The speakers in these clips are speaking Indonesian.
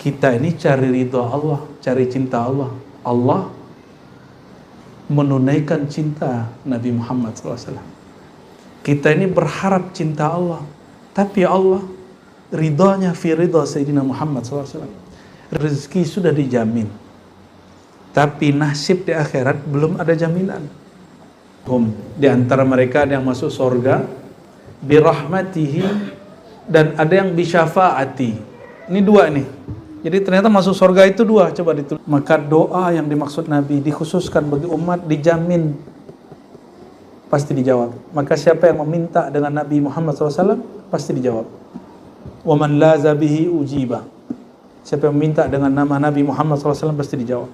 Kita ini cari ridha Allah, cari cinta Allah. Allah menunaikan cinta Nabi Muhammad SAW. Kita ini berharap cinta Allah, tapi Allah ridhanya fi ridha Sayyidina Muhammad SAW. Rezeki sudah dijamin, tapi nasib di akhirat belum ada jaminan. Di antara mereka ada yang masuk surga birahmatihi, dan ada yang bisyafaati. Ini dua nih. Jadi ternyata masuk surga itu dua. Coba ditulis. Maka doa yang dimaksud Nabi dikhususkan bagi umat, dijamin pasti dijawab. Maka siapa yang meminta dengan Nabi Muhammad SAW pasti dijawab. Wa man laza bihi ujiba. Siapa yang meminta dengan nama Nabi Muhammad SAW pasti dijawab.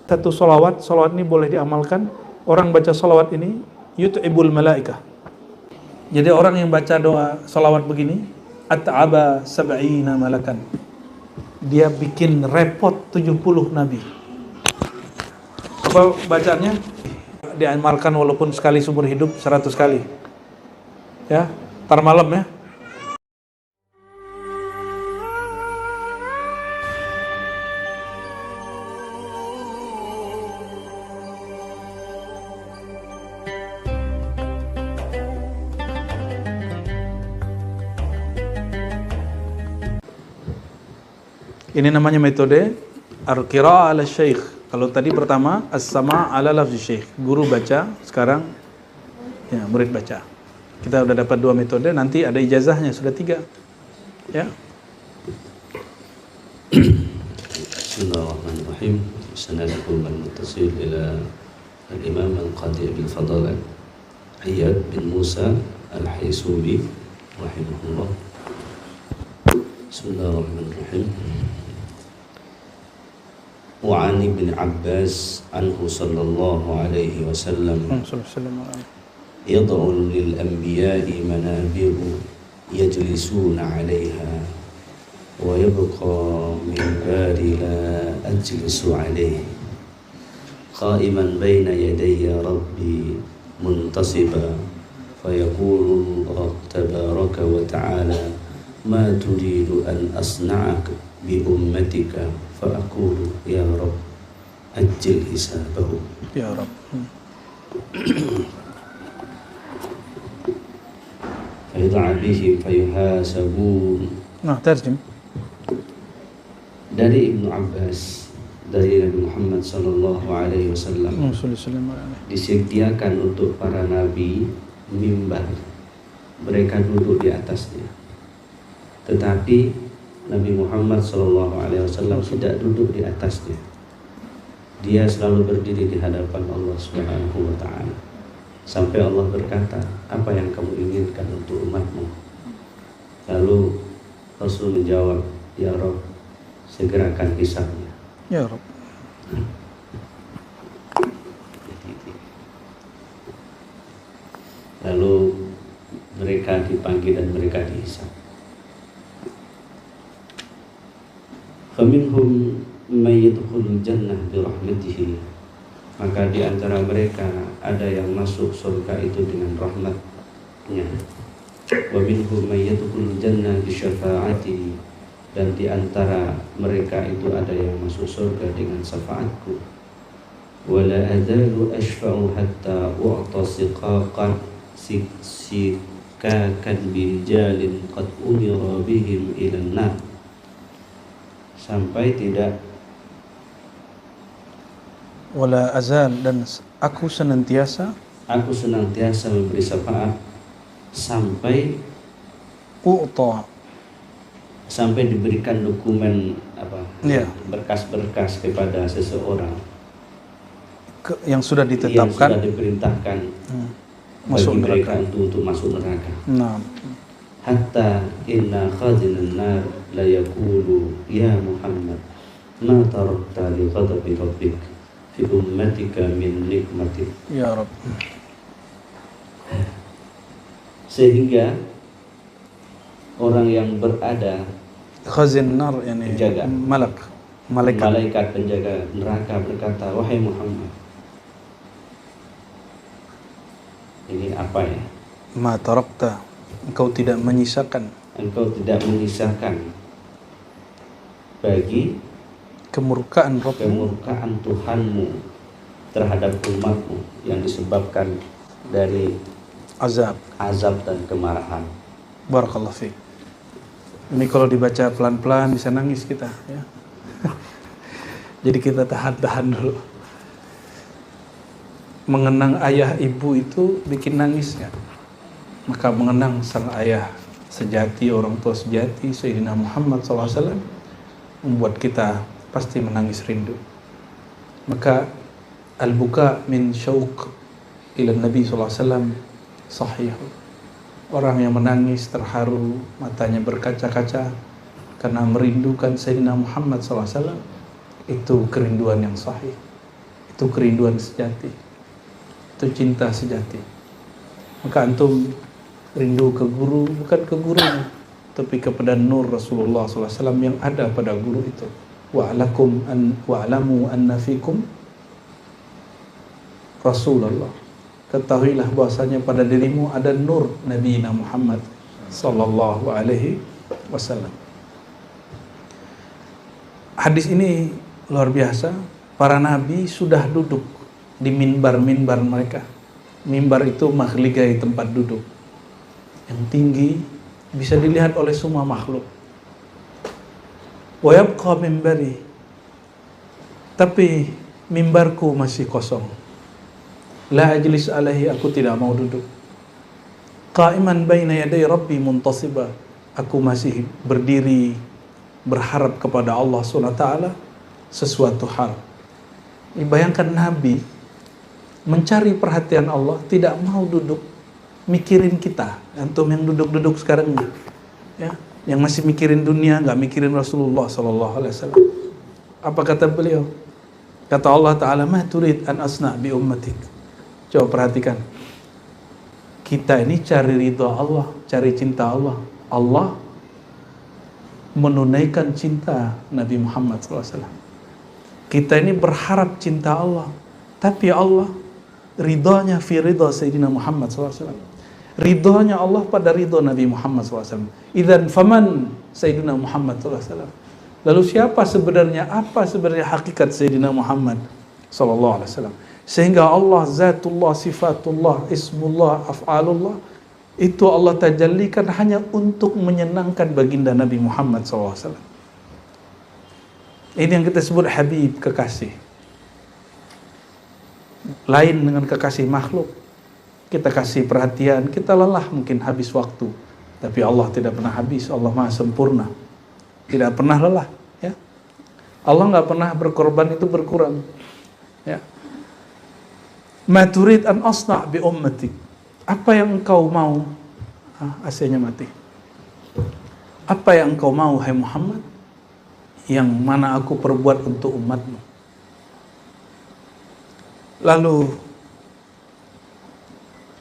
Satu salawat ini boleh diamalkan. Orang baca salawat ini yut'ibul malaikah. Jadi orang yang baca doa salawat begini, at'aba sab'ina malakan, dia bikin repot 70 nabi. Apa bacaannya? Diamalkan walaupun sekali seumur hidup 100 kali. Ya, tar malam ya. Ini namanya metode al-qira'ah ala syekh. Kalau tadi pertama as-sama' ala lafzi syekh, guru baca, sekarang ya murid baca. Kita udah dapat 2 metode, nanti ada ijazahnya sudah 3. Ya. Bismillahirrahmanirrahim. Sanadul muttasil ila al-Imam al-Qadi bil Fadalah Iyad bin Musa al-Haysubi rahimahullah. Bismillahirrahmanirrahim. وعن ابن عباس عنه صلى الله عليه وسلم يضع للأنبياء منابر يجلسون عليها ويبقى منبر لا أجلس عليه قائما بين يدي ربي منتصبا فيقول الله تبارك وتعالى ما تريد أن أصنعك بأمتك فأقول يا رب أجل حسابهم يا رب فيدعى به فيحاسبون. Nah, terjem. Dari Ibnu Abbas, dari Nabi Muhammad sallallahu alaihi wasallam, disediakan untuk para nabi mimbar, mereka duduk di atasnya. Tetapi Nabi Muhammad SAW tidak duduk di atasnya. Dia selalu berdiri di hadapan Allah Subhanahu wa Ta'ala. Sampai Allah berkata, apa yang kamu inginkan untuk umatmu? Lalu Rasul menjawab, ya Rabb, segerakan hisabnya. Ya Rabb. Lalu mereka dipanggil dan mereka dihisab. Faminhum may yadkhulul jannah bi rahmatihi, maka di antara mereka ada yang masuk surga itu dengan rahmatnya. Wa minhum may yadkhulul jannah bi syafaati, dan di antara mereka itu ada yang masuk surga dengan syafaatku. Wa la azalu ashfa'u hatta u'ta siqaqan sikakan bijalin qad umira bihim ila an-nar, sampai tidak wala azal, dan aku senantiasa memberi syafaat sampai diberikan dokumen berkas-berkas kepada seseorang yang sudah ditetapkan, yang sudah diperintahkan masuk bagi mereka neraka. untuk masuk neraka. Nah, Hatta inna khazinan nar la yaqulu ya Muhammad ma tarakta li ghadabi rabbik fi ummatika min nikmatik. ya Rabb. Sehingga orang yang berada Khazin nar, yani penjaga, malaikat penjaga neraka berkata, wahai Muhammad, ini apa ya? Ma tarakta, engkau tidak menyisakan bagi kemurkaan Tuhanmu terhadap umatmu yang disebabkan dari azab dan kemarahan. Barakallahu fiik. Ini kalau dibaca pelan-pelan bisa nangis kita, ya. Jadi kita tahan dulu. Mengenang ayah ibu itu bikin nangis ya. Maka mengenang sang ayah sejati, orang tua sejati, Sayyidina Muhammad SAW, membuat kita pasti menangis rindu. Maka al-buka min syauq ila Nabi SAW sahih. Orang yang menangis terharu, matanya berkaca-kaca karena merindukan Sayyidina Muhammad SAW, itu kerinduan yang sahih. Itu kerinduan sejati. Itu cinta sejati. Maka antum rindu ke guru, bukan ke gurunya, tapi kepada nur Rasulullah SAW yang ada pada guru itu. Wa'alamu anna fikum Rasulullah. Ketahuilah bahwasanya pada dirimu ada nur Nabi Muhammad sallallahu alaihi wasallam. Hadis ini luar biasa. Para nabi sudah duduk di mimbar-mimbar mereka. Mimbar itu makhligai tempat duduk yang tinggi, bisa dilihat oleh semua makhluk. Wa yabqa mimbari, tapi mimbarku masih kosong. La ajlis alaihi, aku tidak mau duduk. Qa'iman baina yaday rabbi muntasiba, aku masih berdiri berharap kepada Allah SWT sesuatu hal. Bayangkan Nabi mencari perhatian Allah, tidak mau duduk mikirin kita. Antum yang duduk-duduk sekarang ini, ya, yang masih mikirin dunia, nggak mikirin Rasulullah SAW. Apa kata beliau? Kata Allah Ta'ala, ma turid an asna bi ummatik. Coba perhatikan, kita ini cari ridha Allah, cari cinta Allah. Allah menunaikan cinta Nabi Muhammad SAW. Kita ini berharap cinta Allah, tapi Allah ridhanya fi ridha Sayyidina Muhammad SAW. Ridhanya Allah pada ridha Nabi Muhammad SAW. Idzan faman Sayyidina Muhammad SAW. Lalu siapa sebenarnya, apa sebenarnya hakikat Sayyidina Muhammad SAW? Sehingga Allah, zatullah, sifatullah, ismullah, af'alullah, itu Allah tajallikan hanya untuk menyenangkan baginda Nabi Muhammad SAW. Ini yang kita sebut Habib, kekasih. Lain dengan kekasih makhluk. Kita kasih perhatian, kita lelah mungkin habis waktu. Tapi Allah tidak pernah habis, Allah maha sempurna. Tidak pernah lelah. Ya. Allah nggak pernah berkorban itu berkurang. Ya. Ma turid an asna' bi ummatik. Apa yang engkau mau? AC-nya mati. Apa yang engkau mau, hai Muhammad? Yang mana aku perbuat untuk umatmu. Lalu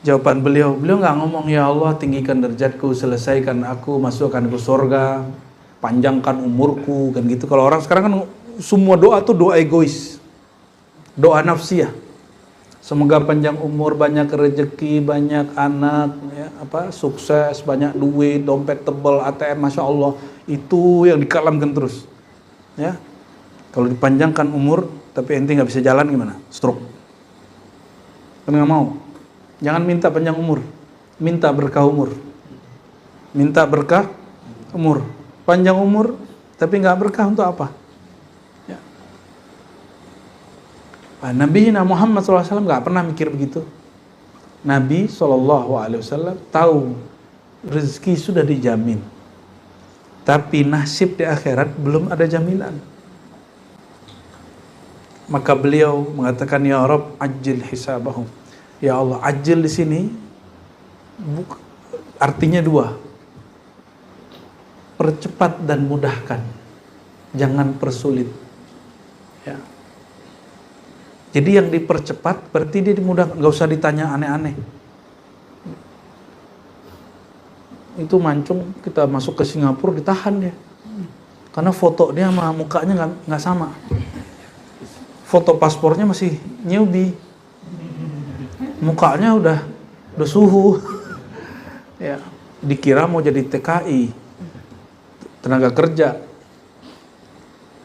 jawaban beliau nggak ngomong, ya Allah tinggikan derajatku, selesaikan aku, masukkan ke surga, panjangkan umurku, kan gitu. Kalau orang sekarang kan semua doa tuh doa egois, doa nafsiyah. Semoga panjang umur, banyak rezeki, banyak anak, ya, sukses, banyak duit, dompet tebal, ATM, masya Allah. Itu yang dikalamkan terus. Ya, kalau dipanjangkan umur, tapi ente nggak bisa jalan gimana? Stroke. Kan nggak mau. Jangan minta panjang umur, minta berkah umur. Minta berkah umur. Panjang umur, tapi nggak berkah untuk apa? Nabi Muhammad SAW nggak pernah mikir begitu. Nabi SAW tahu rezeki sudah dijamin, tapi nasib di akhirat belum ada jaminan. Maka beliau mengatakan, ya Rabb ajil hisabahum. Ya Allah, ajil di sini artinya dua, percepat dan mudahkan, jangan persulit. Ya. Jadi yang dipercepat berarti dia dimudahkan, nggak usah ditanya aneh-aneh. Itu mancung kita masuk ke Singapura ditahan dia, karena foto dia sama mukanya nggak sama. Foto paspornya masih newbie, mukanya udah suhu. Ya, dikira mau jadi TKI, tenaga kerja.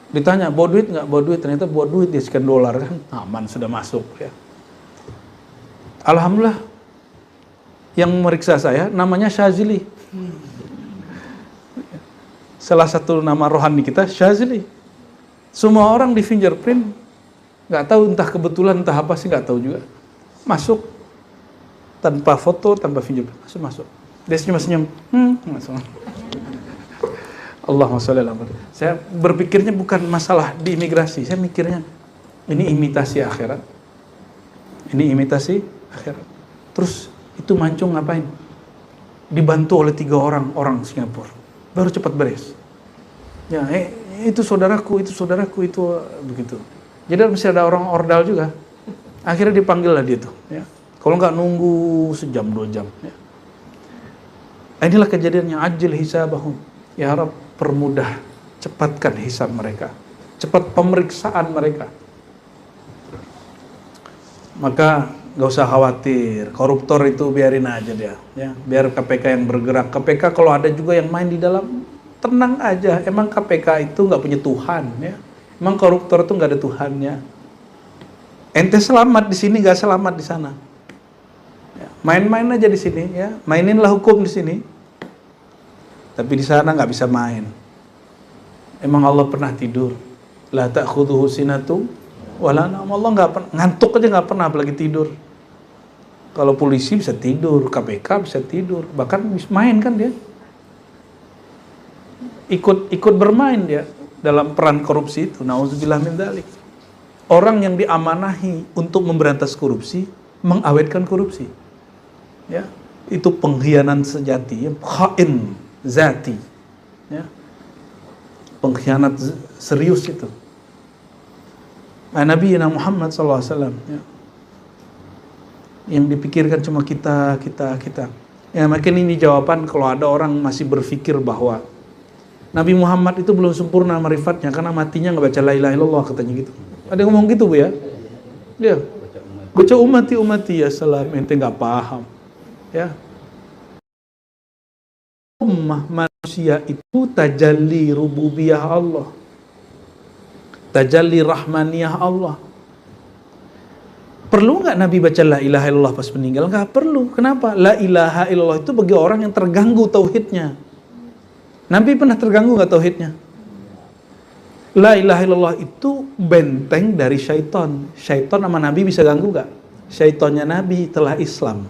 Ditanya, bawa duit nggak? Bawa duit. Ternyata bawa duit, dia sekian dolar kan. Aman, sudah masuk. Ya. Alhamdulillah, yang meriksa saya namanya Syazili. Salah satu nama rohani kita, Syazili. Semua orang di fingerprint, nggak tahu entah kebetulan, entah apa sih, nggak tahu juga. Masuk, tanpa foto, tanpa fingerprint. Masuk. Dia senyum-senyum. Masuk. Allahumma sholli ala Muhammad. Saya berpikirnya bukan masalah di imigrasi, saya mikirnya ini imitasi akhirat. Ini imitasi akhirat. Terus itu mancung ngapain? Dibantu oleh 3 orang Singapura. Baru cepat beres. Ya, itu saudaraku, itu begitu. Jadi masih ada orang ordal juga. Akhirnya dipanggil lah dia tuh. Ya. Kalau nggak nunggu sejam 2 jam. Ya. Inilah kejadiannya, ajil hisabahum. Ya Rabb, permudah, cepatkan hisab mereka, cepat pemeriksaan mereka. Maka gak usah khawatir, koruptor itu biarin aja dia, ya. Biar KPK yang bergerak. KPK kalau ada juga yang main di dalam, tenang aja. Emang KPK itu nggak punya Tuhan, ya. Emang koruptor itu nggak ada Tuhannya. Ente selamat di sini, nggak selamat di sana. Ya. Main-main aja di sini, ya. Maininlah hukum di sini. Tapi di sana nggak bisa main. Emang Allah pernah tidur? La ta'khudhuhu sinatu wala naum. Allah nggak pernah, ngantuk aja nggak pernah, apalagi tidur. Kalau polisi bisa tidur, KPK bisa tidur, bahkan main kan dia. Ikut bermain dia dalam peran korupsi itu. Nauzubillah min dzalik. Orang yang diamanahi untuk memberantas korupsi mengawetkan korupsi. Ya, itu pengkhianat sejati, ya. Khain zati, ya. Pengkhianat serius itu. Nabi Muhammad SAW, ya. Yang dipikirkan cuma kita. Ya, makin ini jawaban kalau ada orang masih berpikir bahwa Nabi Muhammad itu belum sempurna marifatnya karena matinya nggak baca la ilaha illallah, katanya gitu. Ada yang ngomong gitu, Bu, ya? Dia baca umati ya salam, ente nggak paham, ya. Ummah manusia itu tajalli rububiyah Allah, tajalli rahmaniyah Allah. Perlu nggak Nabi baca la ilaha illallah pas meninggal? Nggak perlu. Kenapa? La ilaha illallah itu bagi orang yang terganggu tauhidnya. Nabi pernah terganggu nggak tauhidnya? La ilaha illallah itu benteng dari syaitan. Syaitan sama Nabi bisa ganggu nggak? Syaitannya Nabi telah Islam.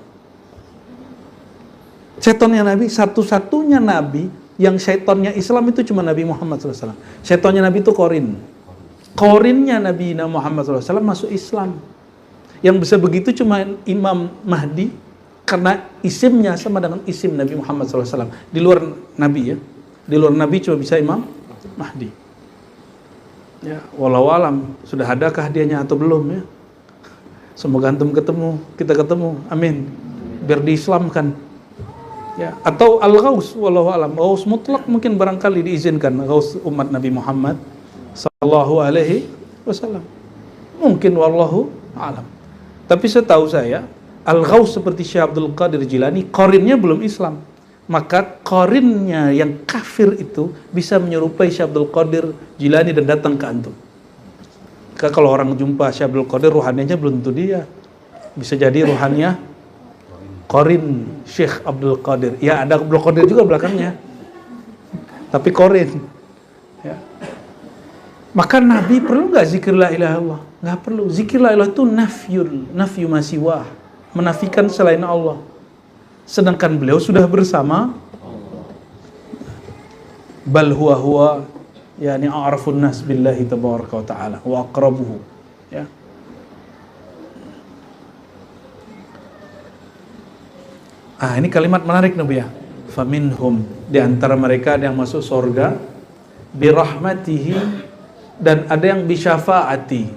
Syaitannya Nabi, satu-satunya Nabi yang syaitannya Islam itu cuma Nabi Muhammad SAW. Syaitannya Nabi itu Qorin. Qorinnya Nabi Muhammad SAW masuk Islam. Yang bisa begitu cuma Imam Mahdi, karena isimnya sama dengan isim Nabi Muhammad SAW. Di luar Nabi, ya. Di luar Nabi cuma bisa Imam Mahdi. Ya, walau alam, sudah adakah dianya atau belum, ya. Semoga antum ketemu, kita ketemu. Amin. Biar diislamkan. Ya, atau Al-Ghaus, wallahu alam. Ghaus mutlak mungkin barangkali diizinkan, Ghaus umat Nabi Muhammad sallallahu alaihi wasallam. Mungkin wallahu alam. Tapi setahu saya, Al-Ghaus seperti Syekh Abdul Qadir Jilani, qarinnya belum Islam. Maka qarinnya yang kafir itu bisa menyerupai Syekh Abdul Qadir Jilani dan datang ke antum. Kalau orang jumpa Syekh Abdul Qadir, ruhaninya belum tentu dia. Bisa jadi ruhaninya Qorin Syekh Abdul Qadir. Ya, ada Abdul Qadir juga belakangnya. Tapi Qorin. Ya. Maka Nabi perlu nggak zikir la ilaha illallah? Nggak perlu. Zikir la ilaha itu nafyu masiwah. Menafikan selain Allah. Sedangkan beliau sudah bersama. Bal huwa yani a'rafun nas billahi tabaraka wa ta'ala wa aqrabuhu. Ya. Ini kalimat menarik, Nabi, ya. Faminhum, di antara mereka ada yang masuk surga birahmatihi, dan ada yang bisyafaati.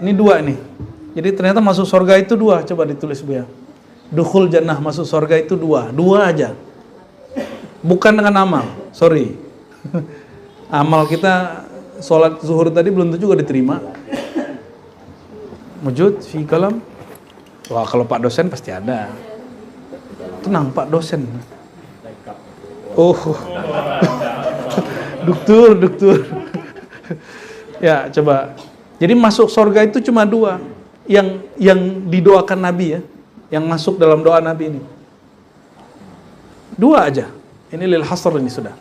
Ini 2 nih. Jadi ternyata masuk surga itu 2. Coba ditulis, Bu, ya. Dukhul jannah, masuk surga itu 2 aja. Bukan dengan amal. Sorry. Amal kita sholat zuhur tadi belum tentu juga diterima. Mujud fi kalam. Wah, kalau Pak dosen pasti ada. Tenang, Pak dosen. Oh. Dokter. Ya, coba. Jadi masuk surga itu cuma dua. Yang didoakan Nabi ya. Yang masuk dalam doa Nabi ini. Dua aja. Ini lil hasr ini sudah.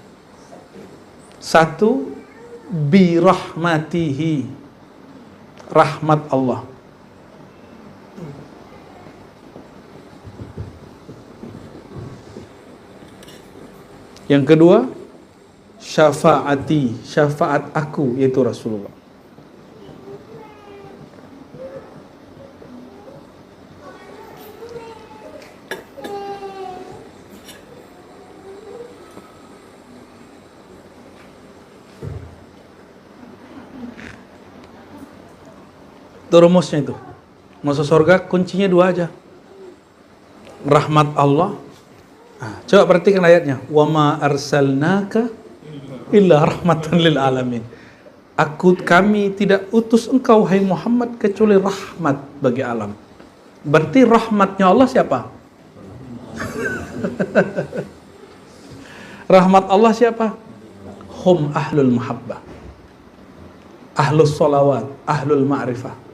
Satu, bi rahmatihi. Rahmat Allah. Yang kedua, syafaati, syafaat aku, yaitu Rasulullah. Itu rumusnya itu. Masuk surga kuncinya dua aja. Rahmat Allah. Nah, coba perhatikan ayatnya. Wa ma arsalnaka illa rahmatan lil alamin. Kami tidak utus engkau hai Muhammad kecuali rahmat bagi alam. Berarti rahmatnya Allah siapa? Rahmat Allah siapa? Hum ahlul muhabbah. Ahlus salawat, ahlul ma'rifah.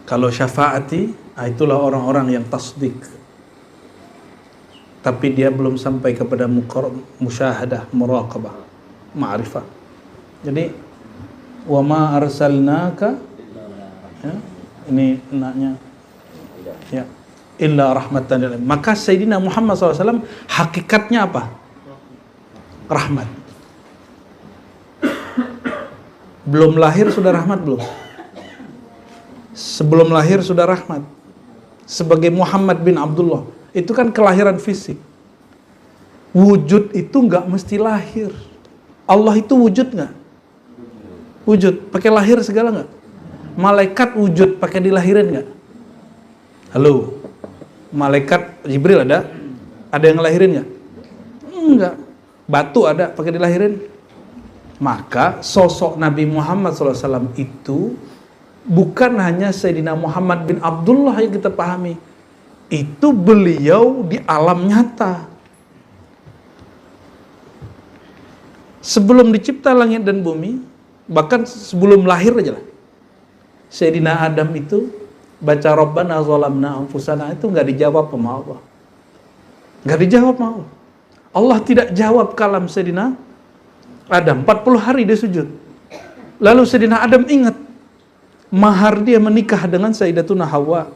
Kalau syafaati, itulah orang-orang yang tasdik. Tapi dia belum sampai kepada musyahadah, muraqabah, ma'rifah. Jadi, wa ma arsalnaka, ya, ini enaknya, ya, illa rahmatan lil alamin. Maka Sayyidina Muhammad SAW hakikatnya apa? Rahmat. Belum lahir sudah rahmat belum? Sebelum lahir sudah rahmat. Sebagai Muhammad bin Abdullah, itu kan kelahiran fisik. Wujud itu nggak mesti lahir. Allah itu wujud nggak? Wujud, pakai lahir segala nggak? Malaikat wujud pakai dilahirin nggak? Halo, malaikat Jibril ada yang ngelahirin nggak? Enggak. Batu ada pakai dilahirin. Maka sosok Nabi Muhammad SAW itu bukan hanya Sayyidina Muhammad bin Abdullah yang kita pahami. Itu beliau di alam nyata. Sebelum dicipta langit dan bumi, bahkan sebelum lahir aja lah, Sayyidina Adam itu baca Rabbana zalamna anfusana itu nggak dijawab sama Allah. Nggak dijawab sama Allah. Allah tidak jawab kalam Sayyidina Adam. 40 hari dia sujud. Lalu Sayyidina Adam ingat mahar dia menikah dengan Sayyidatuna Hawa.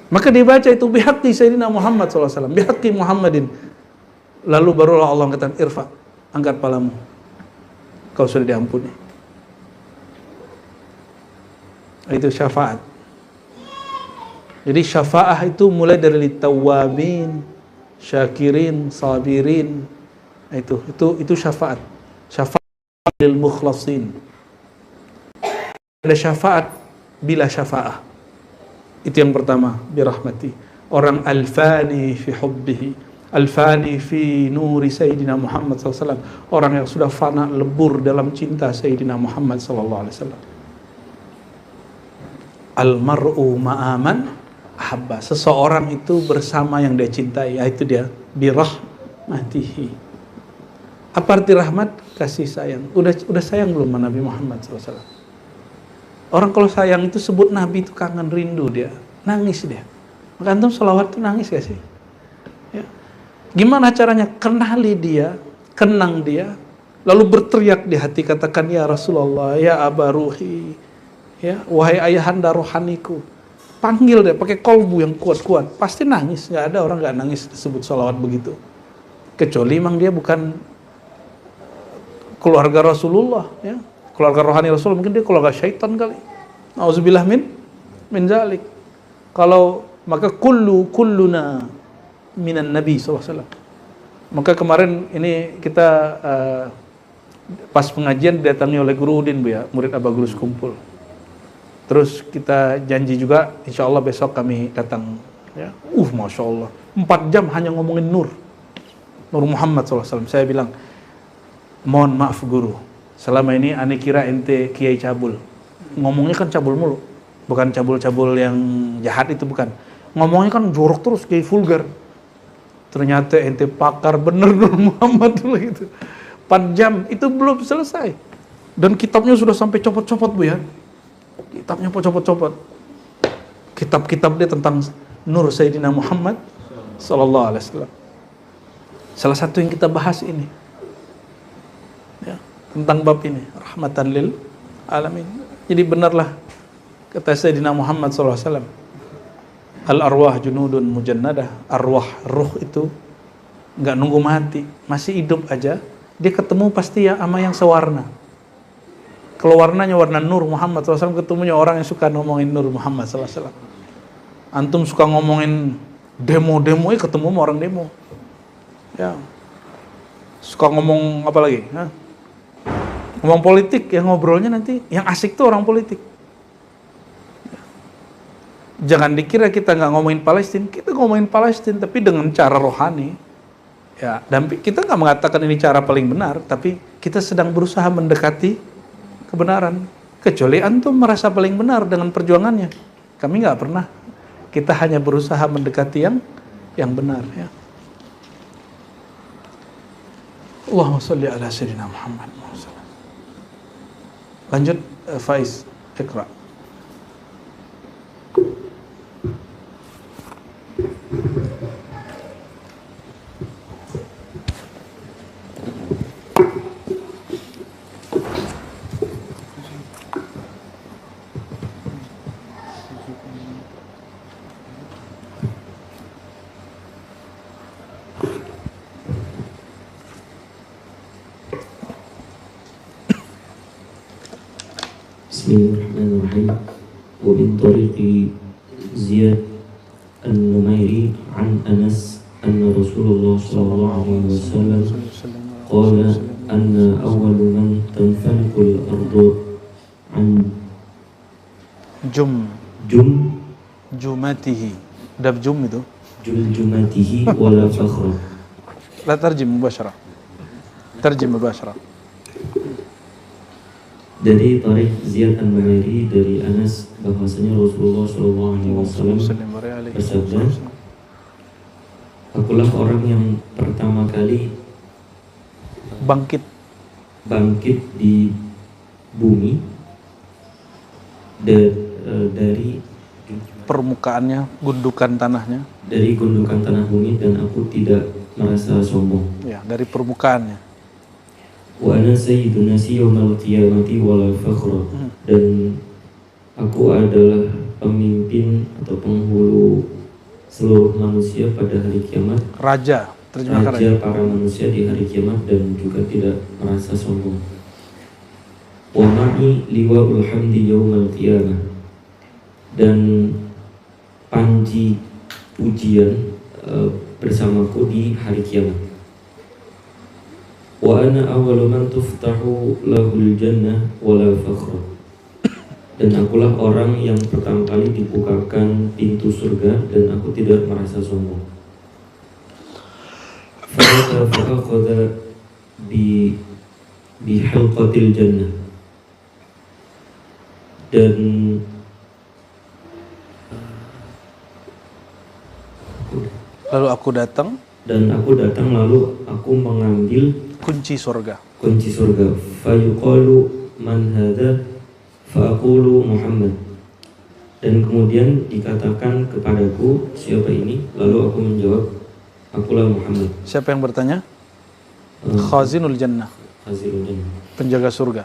Maka dia baca itu bihaqqi Sayyidina Muhammad SAW, bihaqqi Muhammadin. Lalu barulah Allah katakan, irfa, angkat palamu, kau sudah diampuni. Itu syafaat. Jadi syafaat itu mulai dari tawabin, syakirin, sabirin. Itu syafaat. Syafaat lil mukhlasin. Ada syafaat bila syafaah. Itu yang pertama, birahmati. Orang al-fani fi hubbihi, al-fani fi nuri Sayyidina Muhammad SAW. Orang yang sudah fana lebur dalam cinta Sayyidina Muhammad SAW. Al-mar'u ma'aman ahabba. Seseorang itu bersama yang dia cintai, yaitu dia birahmatihi. Apa arti rahmat? Kasih sayang. Udah sayang belum sama Nabi Muhammad SAW? Orang kalau sayang itu sebut Nabi itu kangen, rindu dia, nangis dia. Maka antum sholawat itu nangis gak sih? Ya. Gimana caranya? Kenali dia, kenang dia, lalu berteriak di hati, katakan ya Rasulullah, ya Aba Ruhi, ya wahai ayahanda rohaniku. Panggil dia pakai kolbu yang kuat-kuat, pasti nangis. Nggak ada orang nggak nangis disebut sholawat begitu. Kecuali memang dia bukan keluarga Rasulullah, ya. Keluarga rohani Rasul, mungkin dia keluarga syaitan kali. Nauzubillah min zalik. Kalau maka kulluna minan Nabi SAW. Maka kemarin ini kita pas pengajian didatangi oleh Guru Udin, Bu ya, murid Aba Gurus kumpul. Terus kita janji juga, insya Allah besok kami datang. Ya, Masya Allah, 4 jam hanya ngomongin Nur Muhammad SAW. Saya bilang, mohon maaf Guru, selama ini ane kira ente kiai cabul. Ngomongnya kan cabul mulu. Bukan cabul-cabul yang jahat itu, bukan. Ngomongnya kan jorok terus, kayak vulgar. Ternyata ente pakar bener Nur Muhammad dulu gitu. 4 jam, itu belum selesai. Dan kitabnya sudah sampai copot-copot, Bu ya. Kitabnya copot-copot. Kitab-kitab dia tentang Nur Sayyidina Muhammad sallallahu alaihi wasallam. Salah satu yang kita bahas ini. Ya, tentang bab ini, rahmatan lil alamin. Jadi benarlah kata Sayyidina Muhammad sallallahu alaihi wasallam, al arwah junudun mujannadah. Arwah, ruh itu enggak nunggu mati, masih hidup aja dia ketemu pasti ya sama yang sewarna. Kalau warnanya warna Nur Muhammad SAW, ketemunya orang yang suka ngomongin Nur Muhammad SAW. Antum suka ngomongin demo-demo, ketemu sama orang demo. Ya. Suka ngomong apa lagi? Hah? Ngomong politik, yang ngobrolnya nanti yang asik tuh orang politik. Jangan dikira kita nggak ngomongin Palestina, kita ngomongin Palestina tapi dengan cara rohani. Ya, dan kita nggak mengatakan ini cara paling benar, tapi kita sedang berusaha mendekati kebenaran. Kecuali antum merasa paling benar dengan perjuangannya. Kami nggak pernah. Kita hanya berusaha mendekati yang benar. Ya. Allahumma sholli ala sayyidina Muhammad. Lanjut, Faiz, Iqra. Bismillahirrahmanirrahim. Wa min tariqi Ziyad an-Numairi an Anas anna Rasulullah sallallahu alaihi wasallam qala anna awwalu man tanfaliqul ardu an jumatihi. Dab jum itu jumatihi wala fakhra. La tarjim mubashara. Tarjim mubashara. Dari Tariq Ziyad an-Numairi dari Anas bahwasanya Rasulullah SAW bersabda, akulah orang yang pertama kali bangkit di bumi dari permukaannya, gundukan tanahnya, dari gundukan tanah bumi, dan aku tidak merasa sombong. Ya, dari permukaannya. Wa ana sayyidun nasi yaumal qiyamati wala fakhra. Dan aku adalah pemimpin atau penghulu seluruh manusia pada hari kiamat. Raja para manusia di hari kiamat, dan juga tidak merasa sombong. Wa ma'i liwa'ul hamdi yaumal qiyamah. Dan panji pujian bersamaku di hari kiamat. Wa ana awwalu man tuftahu lahul jannah wala fakhra. Dan akulah orang yang pertama kali dibukakan pintu surga, dan aku tidak merasa sombong. Fa'akhadha bi halqatil jannah. Dan lalu aku datang lalu aku mengambil kunci surga. Fayuqalu man hadha fa'aqulu Muhammad. Dan kemudian dikatakan kepadaku, siapa ini? Lalu aku menjawab, akulah Muhammad. Siapa yang bertanya? Khazinul Jannah. Penjaga surga.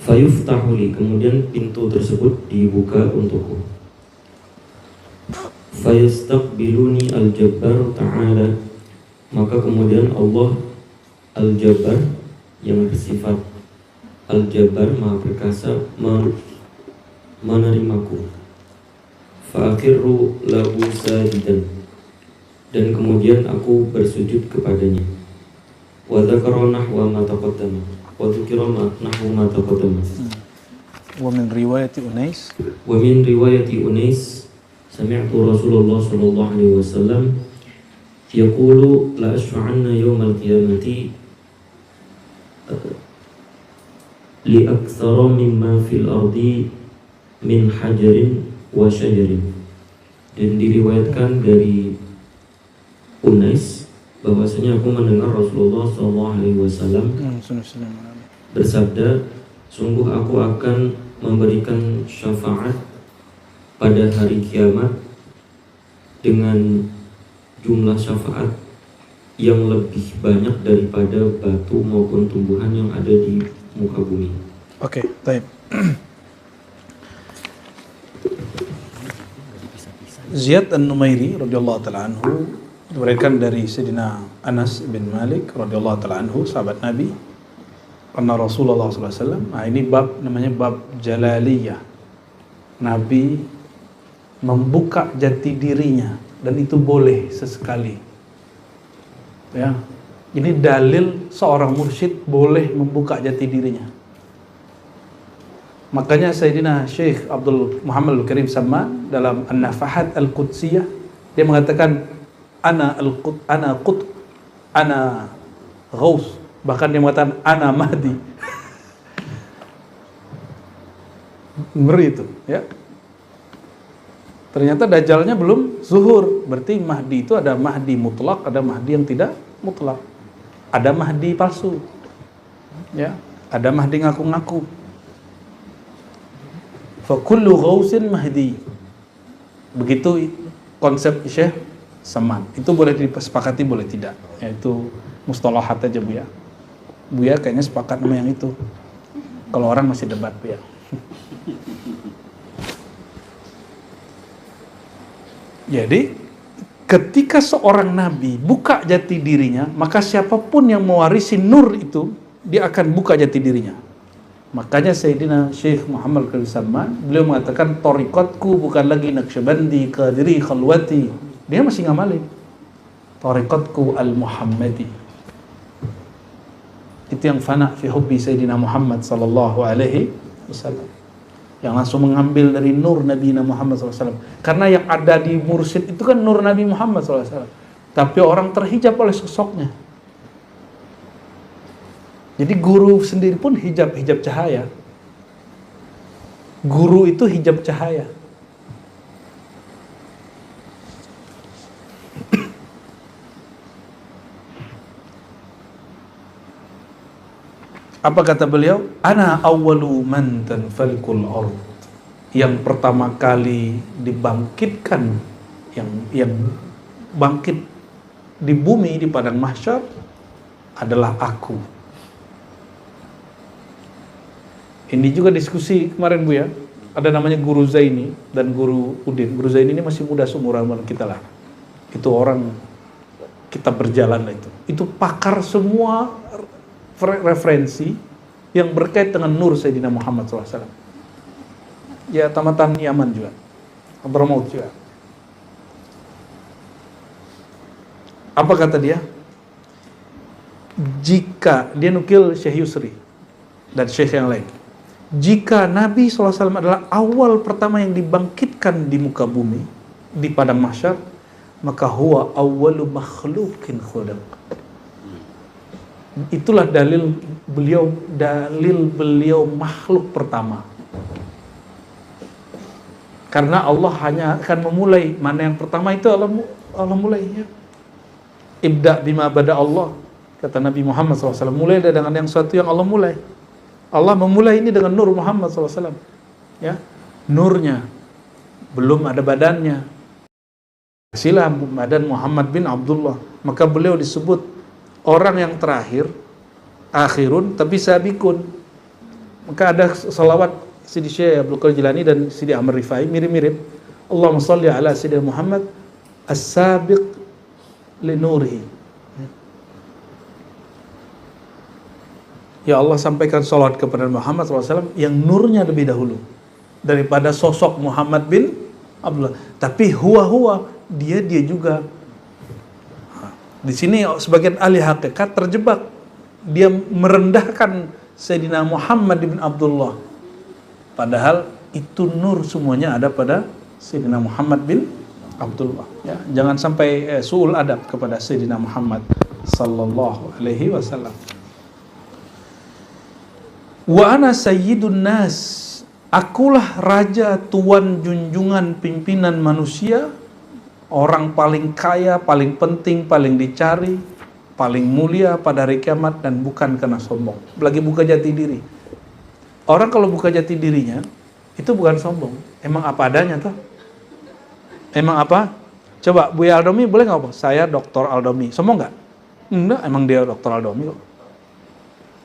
Fayuftahuli, kemudian pintu tersebut dibuka untukku. Fayastaqbiluni al-Jabbar ta'ala, maka kemudian Allah Al-Jabbar yang bersifat Al-Jabbar Maha Perkasa menerimaku. Fa'akhiru lahu sajidan, dan kemudian aku bersujud kepadanya. Wa dzakara nahwa ma taqaddama. Wa dzukira nahwa ma taqaddama. Wa min riwayati Unais sami'tu Rasulullah sallallahu alaihi wasallam yaqulu la ashfa'anna yawmal qiyamati li aktsara mimma fil ardi min hajarin wa syajarin. Dan diriwayatkan dari Unais bahwasanya aku mendengar Rasulullah SAW bersabda, sungguh aku akan memberikan syafaat pada hari kiamat dengan jumlah syafaat yang lebih banyak daripada batu maupun tumbuhan yang ada di muka bumi. Oke, baik. Ziyad An-Numairi radhiyallahu taala anhu diberikan dari Sayyidina Anas bin Malik radhiyallahu taala anhu, sahabat Nabi, anna Rasulullah sallallahu alaihi wasallam. Nah, ini bab namanya bab Jalaliyah. Nabi membuka jati dirinya dan itu boleh sesekali. Ya. Ini dalil seorang mursyid boleh membuka jati dirinya. Makanya Sayyidina Syekh Abdul Muhammad Al-Karim Samman dalam An-Nafahat Al-Qudsiyah dia mengatakan ana Ghaus, bahkan dia mengatakan ana Mahdi. Ngeri itu, ya. Ternyata Dajjalnya belum zuhur, berarti Mahdi itu ada Mahdi mutlak, ada Mahdi yang tidak mutlak. Ada Mahdi palsu, ya. Ada Mahdi ngaku-ngaku. Fa kullu ghausin mahdi. Begitu konsep Syekh Saman. Itu boleh disepakati, boleh tidak. Ya, itu mustalahat aja Buya. Buya kayaknya sepakat sama yang itu. Kalau orang masih debat Buya. Jadi ketika seorang nabi buka jati dirinya, maka siapapun yang mewarisi nur itu, dia akan buka jati dirinya. Makanya Sayyidina Syekh Muhammad Al-Karim Samman, beliau mengatakan tariqatku bukan lagi Naqsyabandi, Qadiri, Khalwati. Dia masih ngamalin. Tariqatku Al-Muhammadi. Itu yang fana fi hubbi Sayyidina Muhammad sallallahu alaihi wasallam. Yang langsung mengambil dari nur Nabi Muhammad SAW. Karena yang ada di mursyid itu kan nur Nabi Muhammad SAW. Tapi orang terhijab oleh sosoknya. Jadi guru sendiri pun hijab cahaya. Guru itu hijab cahaya. Apa kata beliau? Ana awwalu man tanfalikul ard. Yang pertama kali dibangkitkan, yang bangkit di bumi di padang mahsyar adalah aku. Ini juga diskusi kemarin Bu ya. Ada namanya Guru Zaini dan Guru Udin. Guru Zaini ini masih muda seumuran kita lah. Itu orang kita berjalan lah itu. Itu pakar semua referensi yang berkait dengan nur Sayyidina Muhammad SAW. Ya tamatan Yaman juga, Abramaut juga. Apa kata dia? Jika dia nukil Syekh Yusri dan Syekh yang lain, jika Nabi SAW adalah awal pertama yang dibangkitkan di muka bumi, di padang mahsyar, maka huwa awwalu makhluqin khulaq. Itulah dalil beliau makhluk pertama. Karena Allah hanya akan memulai, mana yang pertama itu Allah mulai ya. Ibda bima bada Allah, kata Nabi Muhammad SAW, mulai dengan yang suatu yang Allah mulai. Allah memulai ini dengan nur Muhammad SAW, ya, nurnya, belum ada badannya. Silah badan Muhammad bin Abdullah, maka beliau disebut orang yang terakhir, akhirun tapi sabikun. Maka ada salawat Sidi Syekh Abdul Qadir Jilani dan Sidi Ahmad Rifai mirip-mirip. Allahumma salli ala Sayyidina Muhammad as-sabiq li nurihi. Ya Allah, sampaikan salawat kepada Muhammad SAW yang nurnya lebih dahulu daripada sosok Muhammad bin Abdullah. Tapi huwa dia juga. Di sini sebagian ahli hakikat terjebak. Dia merendahkan Sayyidina Muhammad bin Abdullah. Padahal itu nur semuanya ada pada Sayyidina Muhammad bin Abdullah. Ya, jangan sampai su'ul adab kepada Sayyidina Muhammad sallallahu alaihi wasallam. Wa ana sayyidun nas. Akulah raja, tuan, junjungan, pimpinan manusia. Orang paling kaya, paling penting, paling dicari, paling mulia pada hari kiamat, dan bukan karena sombong. Lagi buka jati diri. Orang kalau buka jati dirinya, itu bukan sombong. Emang apa adanya tuh. Emang apa? Coba Buya Aldomi boleh nggak Pak? Saya Dr. Aldomi. Sombong nggak? Enggak, emang dia Dr. Aldomi kok.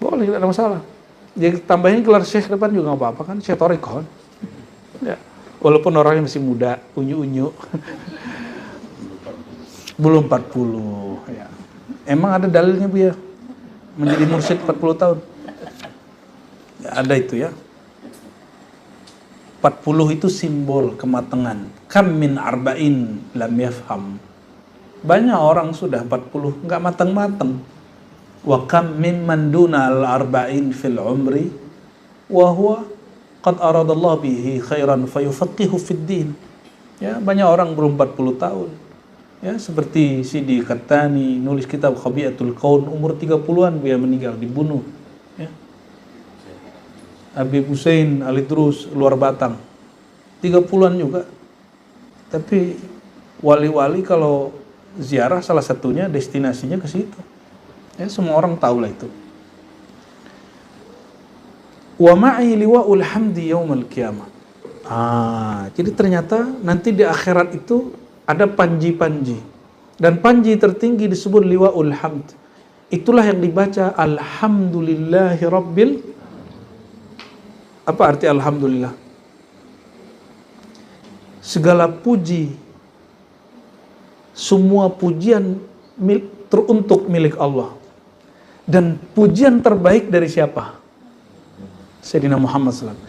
Boleh, tidak ada masalah. Dia tambahin gelar Syekh depan juga nggak apa-apa kan? Syekh Thariqah. Ya. Walaupun orangnya masih muda, unyu-unyu. Belum 40 ya. Emang ada dalilnya Bu ya? Menjadi mursyid 40 tahun? Ya, ada itu ya. 40 itu simbol kematangan. Kam min arba'in lam yafham. Banyak orang sudah 40 enggak matang-matang. Wa kam min man duna al-arba'in fil umri wa huwa qad aradallahu bihi khairan fayufaqihu fid din. Ya, banyak orang belum 40 tahun. Ya, seperti Sidi Qattani nulis kitab Khabiatul Qaun, umur 30-an dia meninggal, dibunuh. Ya. Habib Hussein Al-Idrus luar Batang, 30-an juga. Tapi wali-wali kalau ziarah salah satunya destinasinya ke situ. Ya, semua orang tahu lah itu. Wa ma'i liwa'ul hamdi yaumal qiyamah. Jadi ternyata nanti di akhirat itu ada panji-panji. Dan panji tertinggi disebut liwa'ul hamd. Itulah yang dibaca alhamdulillahi rabbil. Apa arti alhamdulillah? Segala puji, semua pujian teruntuk milik Allah. Dan pujian terbaik dari siapa? Sayyidina Muhammad SAW.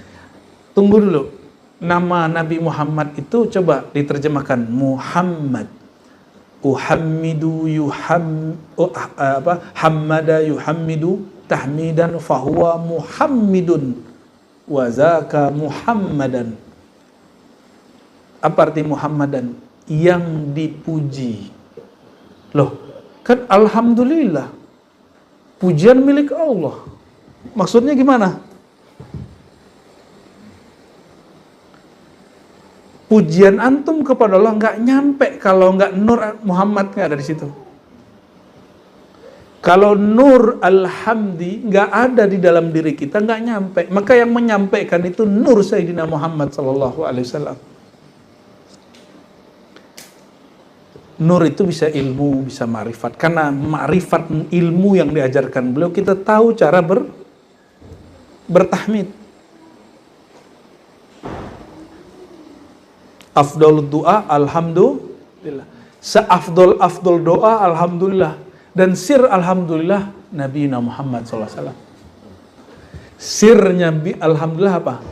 Tunggu dulu. Nama Nabi Muhammad itu coba diterjemahkan Muhammad. Uhammidu hammada yuhammidu tahmidan fahuwa muhammidun wa zaka muhammadan. Apa arti muhammadan? Yang dipuji. Loh, kan alhamdulillah. Pujian milik Allah. Maksudnya gimana? Pujian antum kepada Allah nggak nyampe kalau nggak nur Muhammad nggak ada di situ. Kalau nur alhamdi nggak ada di dalam diri kita, nggak nyampe. Maka yang menyampaikan itu nur Sayyidina Muhammad SAW. Nur itu bisa ilmu, bisa ma'rifat. Karena ma'rifat ilmu yang diajarkan beliau, kita tahu cara bertahmid. Afdol doa, alhamdulillah. Seafdol doa, alhamdulillah. Dan sir alhamdulillah, Nabi Muhammad SAW. Sirnya alhamdulillah apa?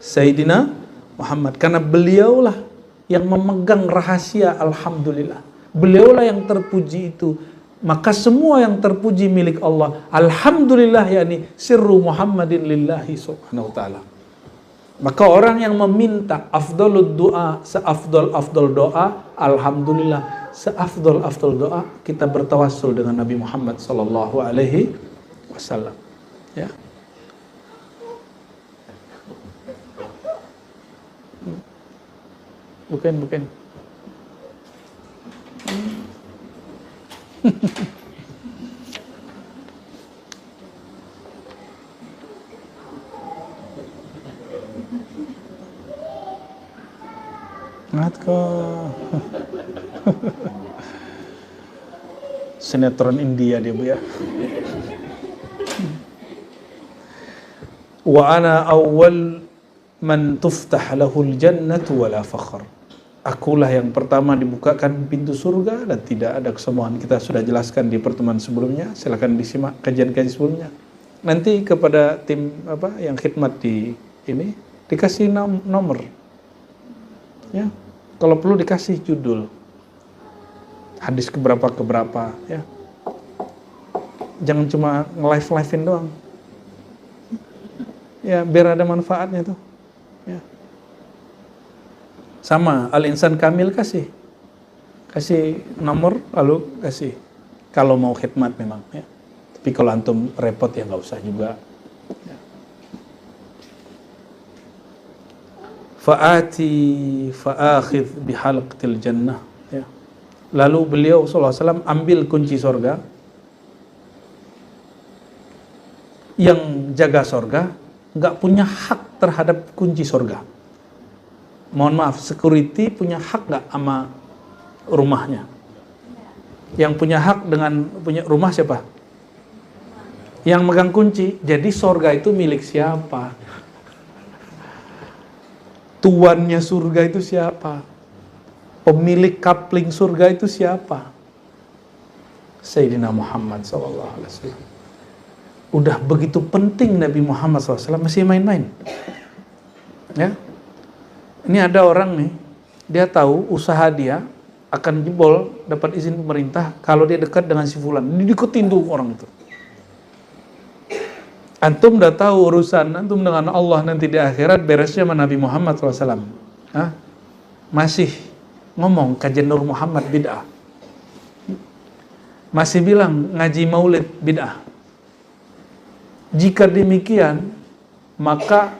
Sayyidina Muhammad. Karena beliaulah yang memegang rahasia alhamdulillah. Beliaulah yang terpuji itu. Maka semua yang terpuji milik Allah. Alhamdulillah, yakni sirru Muhammadin lillahi subhanahu wa ta'ala. Maka orang yang meminta afdalud doa, seafdal doa, alhamdulillah, seafdal doa, kita bertawassul dengan Nabi Muhammad sallallahu alaihi wasallam. Ya. Bukan. Sinetron India dia Bu ya. Wa ana awwal man tuftah lahul jannatu wala fakhr. Akulah yang pertama dibukakan pintu surga dan tidak ada kesombongan. Kita sudah jelaskan di pertemuan sebelumnya. Silakan disimak kajian-kajian sebelumnya. Nanti kepada tim yang khidmat di ini dikasih nomor. Ya. Kalau perlu dikasih judul. Hadis keberapa ya. Jangan cuma nge-live-livein doang. Ya, biar ada manfaatnya tuh. Ya. Sama Al-Insan Kamil kasih nomor lalu kasih. Kalau mau khidmat memang ya. Tapi kalau antum repot ya nggak usah juga. Ya. Fa'ati fa'akhidh bihalqatil jannah Lalu beliau sallallahu alaihi wasallam ambil kunci surga. Yang jaga surga nggak punya hak terhadap kunci surga. Mohon maaf, security punya hak nggak sama rumahnya? Yang punya hak dengan punya rumah siapa? Yang megang kunci. Jadi surga itu milik siapa? Tuannya surga itu siapa? Pemilik kapling surga itu siapa? Sayyidina Muhammad SAW. Udah begitu penting Nabi Muhammad SAW masih main-main. Ya, ini ada orang nih, dia tahu usaha dia akan jebol, dapat izin pemerintah kalau dia dekat dengan si fulan. Diikutin tuh orang itu. Antum udah tahu urusan antum dengan Allah nanti di akhirat beresnya sama Nabi Muhammad SAW. Hah? Masih ngomong kajian Nur Muhammad bid'ah. Masih bilang ngaji maulid bid'ah. Jika demikian, maka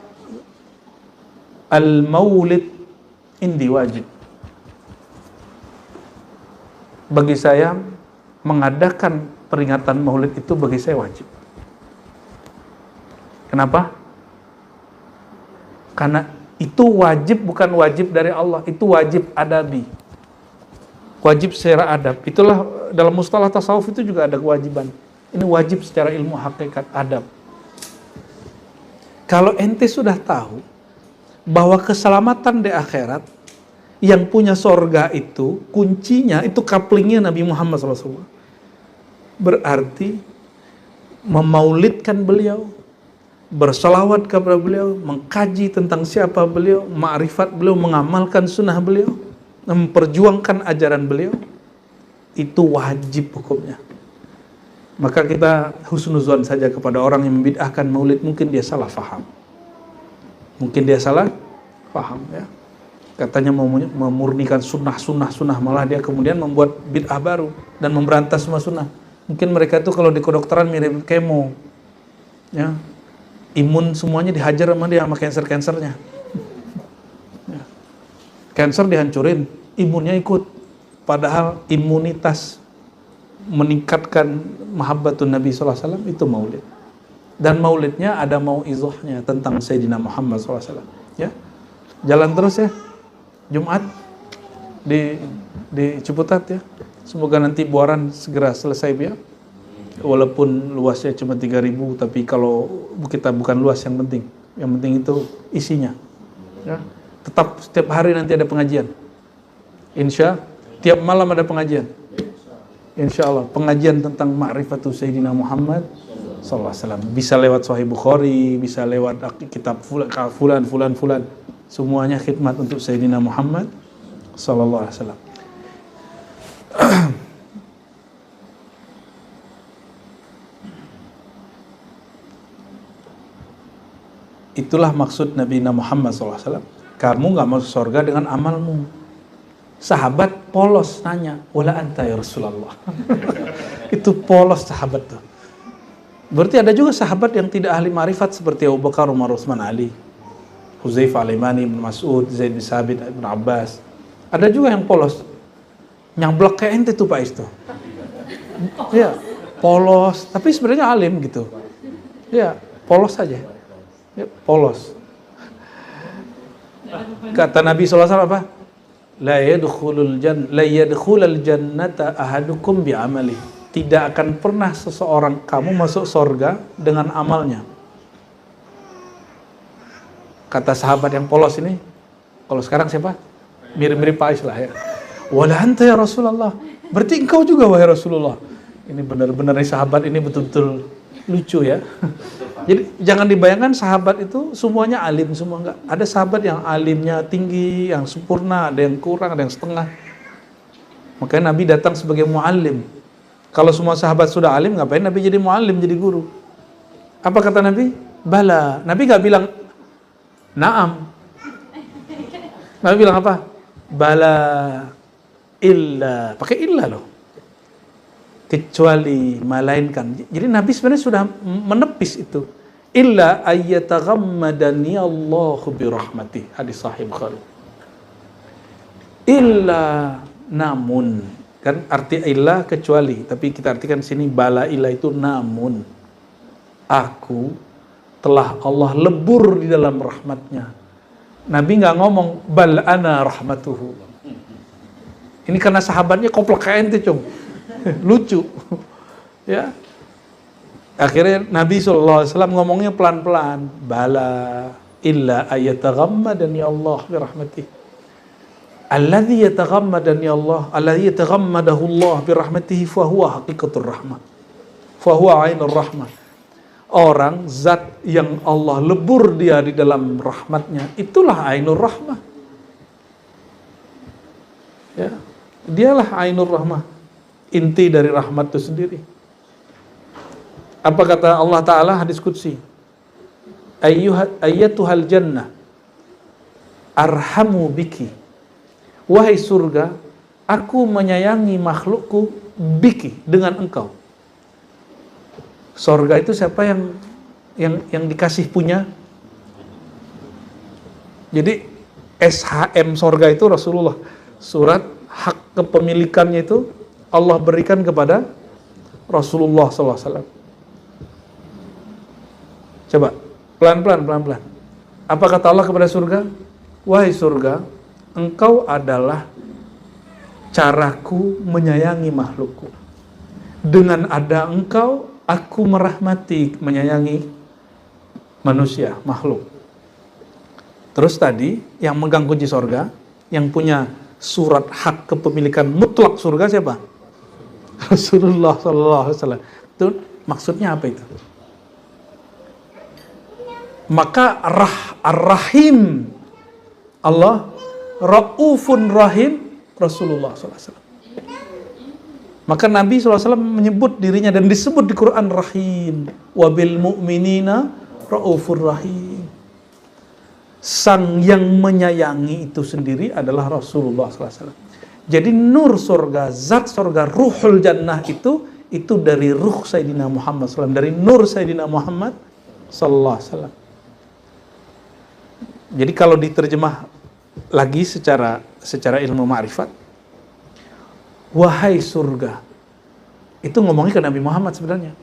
al-maulid indi wajib. Bagi saya, mengadakan peringatan maulid itu bagi saya wajib. Kenapa? Karena itu wajib, bukan wajib dari Allah, itu wajib adabi. Wajib secara adab. Itulah dalam mustalah tasawuf itu juga ada kewajiban. Ini wajib secara ilmu hakikat adab. Kalau ente sudah tahu bahwa keselamatan di akhirat yang punya sorga itu, kuncinya itu kaplingnya Nabi Muhammad SAW. Berarti memaulidkan beliau, bersalawat kepada beliau, mengkaji tentang siapa beliau, ma'rifat beliau, mengamalkan sunnah beliau, memperjuangkan ajaran beliau, itu wajib hukumnya. Maka kita husnuzon saja kepada orang yang membid'ahkan maulid, mungkin dia salah faham. Mungkin dia salah faham ya. Katanya mau memurnikan sunnah, malah dia kemudian membuat bid'ah baru dan memberantas semua sunnah. Mungkin mereka itu kalau di kedokteran mirip kemo. Ya. Imun semuanya dihajar sama dia, sama cancer-cancernya. Ya. Cancer dihancurin, imunnya ikut. Padahal imunitas meningkatkan mahabbatun Nabi SAW itu maulid. Dan maulidnya ada mau'izahnya tentang Sayyidina Muhammad SAW. Ya, jalan terus ya. Jumat di Ciputat ya. Semoga nanti Buaran segera selesai ya. Walaupun luasnya cuma 3.000, tapi kalau kita bukan luas yang penting. Yang penting itu isinya. Ya. Tetap setiap hari nanti ada pengajian. Tiap malam ada pengajian. Insya Allah pengajian tentang ma'rifatu Sayyidina Muhammad sallallahu alaihi wasallam. Bisa lewat Sahih Bukhari, bisa lewat kitab fulan. Semuanya khidmat untuk Sayyidina Muhammad sallallahu alaihi wasallam. Itulah maksud Nabi Muhammad sallallahu alaihi wasallam. Kamu gak masuk surga dengan amalmu. Sahabat polos nanya, wala anta ya Rasulullah. Itu polos sahabat tuh. Berarti ada juga sahabat yang tidak ahli marifat seperti Abu Bakar, Umar, Utsman, Ali, Hudzaifah, Al-Yamani, Ibn Mas'ud, Zaid bin Sabit, Ibn Abbas. Ada juga yang polos. Nyablak kayak ente tuh Pak Isto. Ya, polos, tapi sebenarnya alim gitu. Ya, polos saja. Ya, polos. Kata Nabi SAW apa? La yadkhulul jannata ahadukum bi'amali. Tidak akan pernah seseorang kamu masuk surga dengan amalnya. Kata sahabat yang polos ini, kalau sekarang siapa? Mirip-mirip Pak Ais lah ya. Wala anta ya Rasulullah. Berarti engkau juga wahai Rasulullah. Ini benar-benar sahabat ini betul-betul lucu ya. Jadi jangan dibayangkan sahabat itu semuanya alim semua, enggak. Ada sahabat yang alimnya tinggi, yang sempurna, ada yang kurang, ada yang setengah. Makanya Nabi datang sebagai muallim. Kalau semua sahabat sudah alim, ngapain Nabi jadi muallim, jadi guru? Apa kata Nabi? Bala. Nabi nggak bilang na'am. Nabi bilang apa? Bala illa. Pakai illa loh. Kecuali melainkan. Jadi Nabi sebenarnya sudah menepis itu. Illa ayyataghammadani Allahu birahmatih. Hadis Sahih Bukhari. Illa namun Kan arti illa kecuali, tapi kita artikan sini bala illa itu namun aku telah Allah lebur di dalam rahmatnya. Nabi nggak ngomong bal ana rahmatuhu. Ini karena sahabatnya koplak kain tuh cung. Lucu. Ya. Akhirnya Nabi SAW ngomongnya pelan-pelan. Bala illa ayataghammadani Allah bi rahmatih. Alladhi yataghammadani Allah, alladhi yataghammadahu Allah bi rahmatihi fa huwa haqiqatur rahmah. Fa huwa ainur rahmah. Orang zat yang Allah lebur dia di dalam rahmatnya, itulah ainur rahmah. Ya, dialah ainur rahmah, inti dari rahmat itu sendiri. Apa kata Allah Ta'ala hadis qudsi? Ayyatuhal jannah arhamu biki. Wahai surga, aku menyayangi makhlukku biki, dengan engkau. Surga itu siapa yang dikasih punya? Jadi SHM surga itu Rasulullah. Surat hak kepemilikannya itu Allah berikan kepada Rasulullah SAW. Coba pelan-pelan. Apa kata Allah kepada surga? Wahai surga, engkau adalah caraku menyayangi makhlukku. Dengan ada engkau, aku merahmati, menyayangi manusia, makhluk. Terus tadi, yang megang kunci surga, yang punya surat hak kepemilikan mutlak surga siapa? Rasulullah SAW. Itu maksudnya apa itu? Maka Ar-Rahim Allah, Ra'ufun Rahim Rasulullah SAW. Maka Nabi SAW menyebut dirinya dan disebut di Quran Rahim. Wabil mu'minina Ra'ufur Rahim. Sang yang menyayangi itu sendiri adalah Rasulullah SAW. Jadi nur surga, zat surga, ruhul jannah itu dari ruh Sayyidina Muhammad SAW, dari nur Sayyidina Muhammad SAW. Jadi kalau diterjemah lagi secara ilmu ma'rifat, wahai surga, itu ngomongnya ke Nabi Muhammad sebenarnya.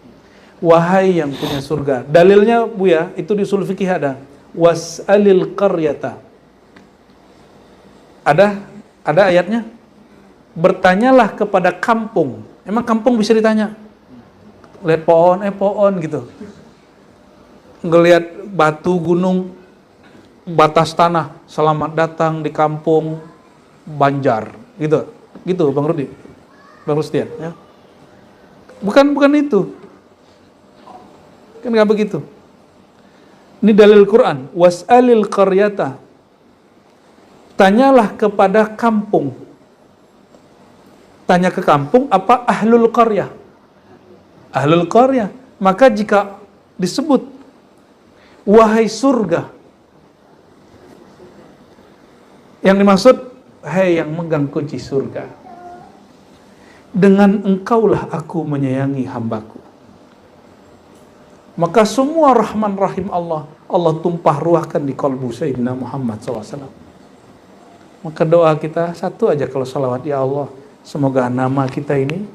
Wahai yang punya surga. Dalilnya Buya, itu di usul fikih ada. Was'alil qaryata. Ada ayatnya. Bertanyalah kepada kampung. Emang kampung bisa ditanya? Lihat pohon gitu. Ngelihat batu, gunung, batas tanah, selamat datang di kampung Banjar, gitu Bang Rudi, Bang Rustian, ya. Bukan itu, kan nggak begitu. Ini dalil Quran. Was'alil qaryata, tanyalah kepada kampung. Tanya ke kampung apa? Ahlul qaryah. Ahlul qaryah. Maka jika disebut wahai surga, yang dimaksud, hai yang megang kunci surga, dengan engkaulah aku menyayangi hambaku. Maka semua rahman rahim Allah tumpah ruahkan di qalbu Sayyidina Muhammad SAW. Maka doa kita satu aja kalau salawat, ya Allah, semoga nama kita ini,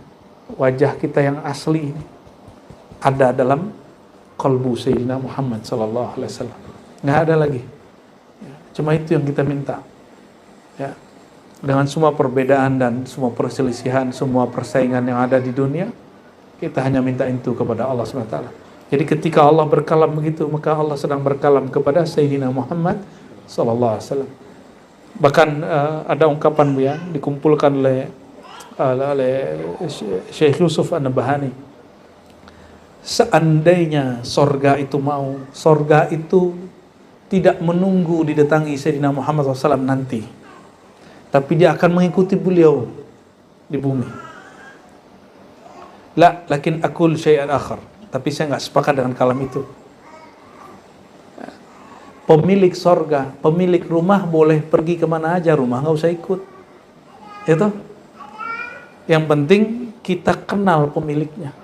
wajah kita yang asli ini, ada dalam qalbu Sayyidina Muhammad SAW. Nggak ada lagi. Cuma itu yang kita minta. Ya, dengan semua perbedaan dan semua perselisihan, semua persaingan yang ada di dunia, kita hanya minta itu kepada Allah SWT. Jadi ketika Allah berkalam begitu, maka Allah sedang berkalam kepada Sayyidina Muhammad SAW. Bahkan ada ungkapan ya, dikumpulkan oleh Syekh Yusuf An-Nabahani. Seandainya sorga itu mau, sorga itu tidak menunggu didatangi Sayyidina Muhammad SAW nanti, tapi dia akan mengikuti beliau di bumi. Lakin akul syai'an akhar. Tapi saya nggak sepakat dengan kalam itu. Pemilik sorga, pemilik rumah boleh pergi kemana aja, rumah nggak usah ikut. Itu. Yang penting kita kenal pemiliknya.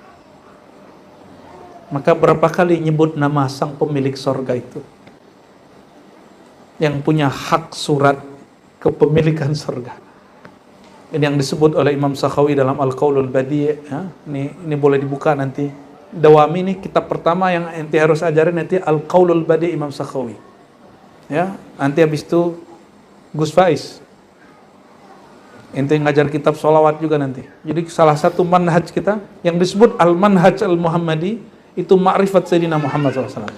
Maka berapa kali nyebut nama sang pemilik sorga itu, yang punya hak surat kepemilikan surga. Ini yang disebut oleh Imam Sakhawi dalam Al-Qaulul Badi', ya. Ini boleh dibuka nanti. Dawami ini kitab pertama yang ente harus ajarin nanti, Al-Qaulul Badi' Imam Sakhawi. Ya, nanti habis itu Gus Faiz. Ente ngajar kitab sholawat juga nanti. Jadi salah satu manhaj kita yang disebut Al-Manhaj Al-Muhammadi itu ma'rifat Sayyidina Muhammad SAW.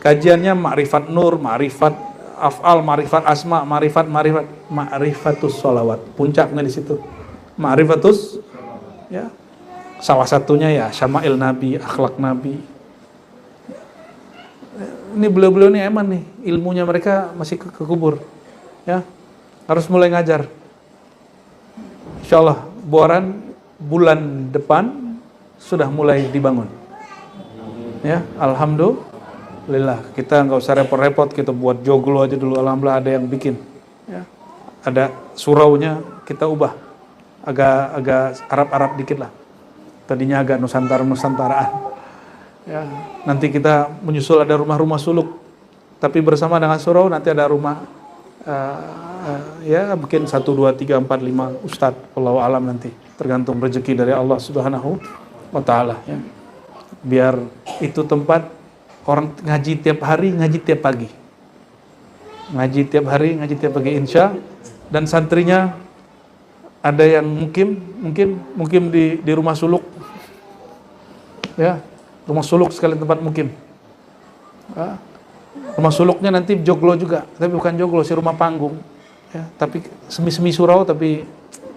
Kajiannya ma'rifat nur, ma'rifat af'al, ma'rifat asma, ma'rifatus sholawat. Puncaknya di situ. Ma'rifatus, ya. Salah satunya ya syama'il Nabi, akhlak Nabi. Ini beliau-beliau ini eman nih, ilmunya mereka masih kekubur. Ya. Harus mulai ngajar. Insyaallah bulan depan sudah mulai dibangun. Ya, alhamdulillah. Kita nggak usah repot-repot, kita buat joglo aja dulu. Alhamdulillah ada yang bikin. Ya. Ada suraunya kita ubah agak Arab dikit lah. Tadinya agak Nusantaraan. Ya, nanti kita menyusul ada rumah-rumah suluk. Tapi bersama dengan surau nanti ada rumah ya mungkin 1, 2, 3, 4, 5 ustadz, wallahu alam nanti. Tergantung rezeki dari Allah Subhanahu wa taala, ya. Biar itu tempat orang ngaji tiap hari, ngaji tiap pagi. Ngaji tiap hari, ngaji tiap pagi insya. Dan santrinya ada yang mungkin di rumah suluk. Ya, rumah suluk sekalian tempat mukim. Ya. Rumah suluknya nanti joglo juga, tapi bukan joglo, sih rumah panggung. Ya, tapi semi surau, tapi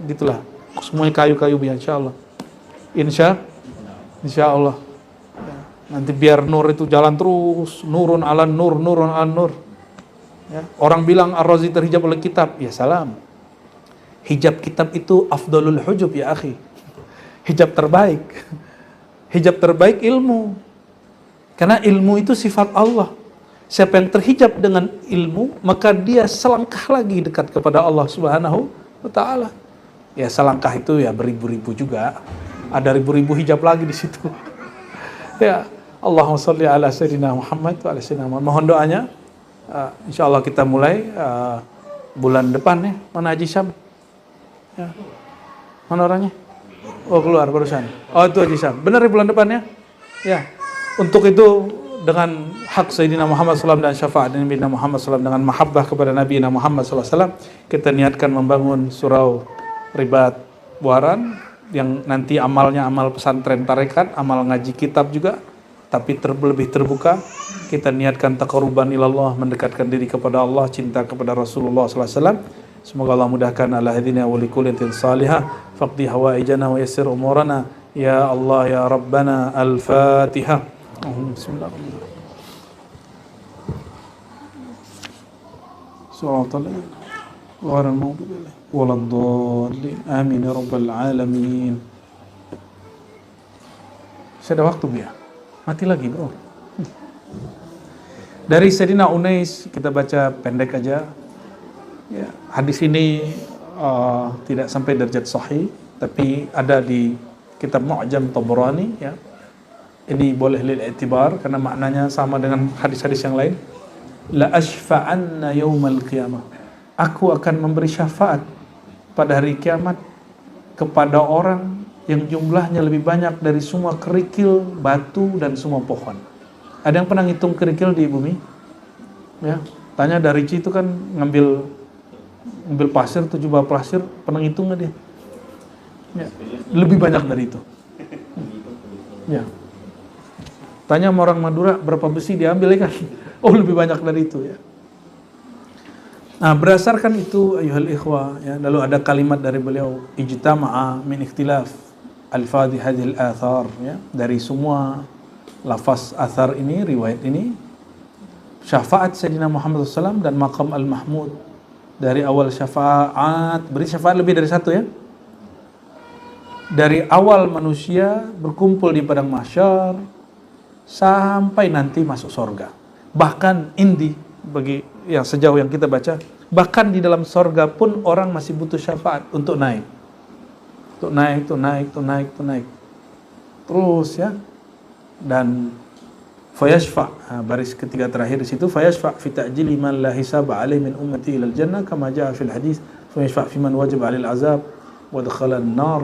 gitulah. Semuanya kayu-kayu insyaallah. Insya Allah. Ya, nanti biar nur itu jalan terus, nurun ala nur. Ya, orang bilang Ar-Razi terhijab oleh kitab, ya salam. Hijab kitab itu afdalul hujub ya akhi. Hijab terbaik. Hijab terbaik ilmu. Karena ilmu itu sifat Allah. Siapa yang terhijab dengan ilmu, maka dia selangkah lagi dekat kepada Allah Subhanahu wa taala. Ya selangkah itu ya beribu-ribu juga. Ada ribu-ribu hijab lagi di situ. Ya, Allahumma sholli ala sayyidina Muhammad wa ala sayyidina Muhammad. Mohon doanya. Insyaallah kita mulai bulan depan ya. Mana Haji Syam? Ya. Mana orangnya? Oh, keluar barusan. Oh, itu Haji Syam. Benar ya bulan depan ya? Ya. Untuk itu dengan hak Sayyidina Muhammad SAW dan syafaat Nabi Muhammad SAW, dengan mahabbah kepada Nabi Muhammad SAW, kita niatkan membangun surau Ribat Buaran yang nanti amalnya amal pesantren tarekat, amal ngaji kitab juga, tapi lebih terbuka. Kita niatkan taqarruban ilallah, mendekatkan diri kepada Allah, cinta kepada Rasulullah SAW. Semoga Allah mudahkan ala hadina wa likullatin salihah, faqdi hawaijana wa yassir umurana ya Allah ya Rabbana. Al-Fatihah. Bismillahirrahmanirrahim. Sallallahu ghairil maghdubi alaihim waladdallin. Amin ya rabbal alamin. Sudah waktu ya? Mati lagi, bro. Dari Sayyidina Unais kita baca pendek aja. Ya, hadis ini tidak sampai derajat sahih, tapi ada di kitab Mu'jam Tabrani, ya. Ini boleh lil i'tibar karena maknanya sama dengan hadis-hadis yang lain. La ashfa'anna yaumal qiyamah. Aku akan memberi syafaat pada hari kiamat kepada orang yang jumlahnya lebih banyak dari semua kerikil, batu dan semua pohon. Ada yang pernah ngitung kerikil di bumi? Ya, tanya dari Ci itu kan ngambil pasir, 7 bal pasir, pernah ngitung nggak dia? Ya, lebih banyak dari itu. Ya. Tanya sama orang Madura berapa besi diambil ya kan? Oh lebih banyak dari itu ya. Nah berdasarkan itu ayuhal ikhwah ya, lalu ada kalimat dari beliau, ijtama'a min ikhtilaf alfadhi hadhil athar ya, dari semua lafaz athar ini, riwayat ini, syafaat Sayyidina Muhammad SAW dan maqam al-mahmud. Dari awal syafaat, beri syafaat lebih dari satu ya. Dari awal manusia berkumpul di padang mahsyar sampai nanti masuk surga. Bahkan bagi yang sejauh yang kita baca, bahkan di dalam surga pun orang masih butuh syafaat untuk naik. Terus ya. Dan fayashfa, baris ketiga terakhir di situ, fayashfa fi ta'jili man la hisaba alaihi min ummati ilal jannah kama jaa fil hadis, fayashfa fi man wajib alil azab wa dakhalan nar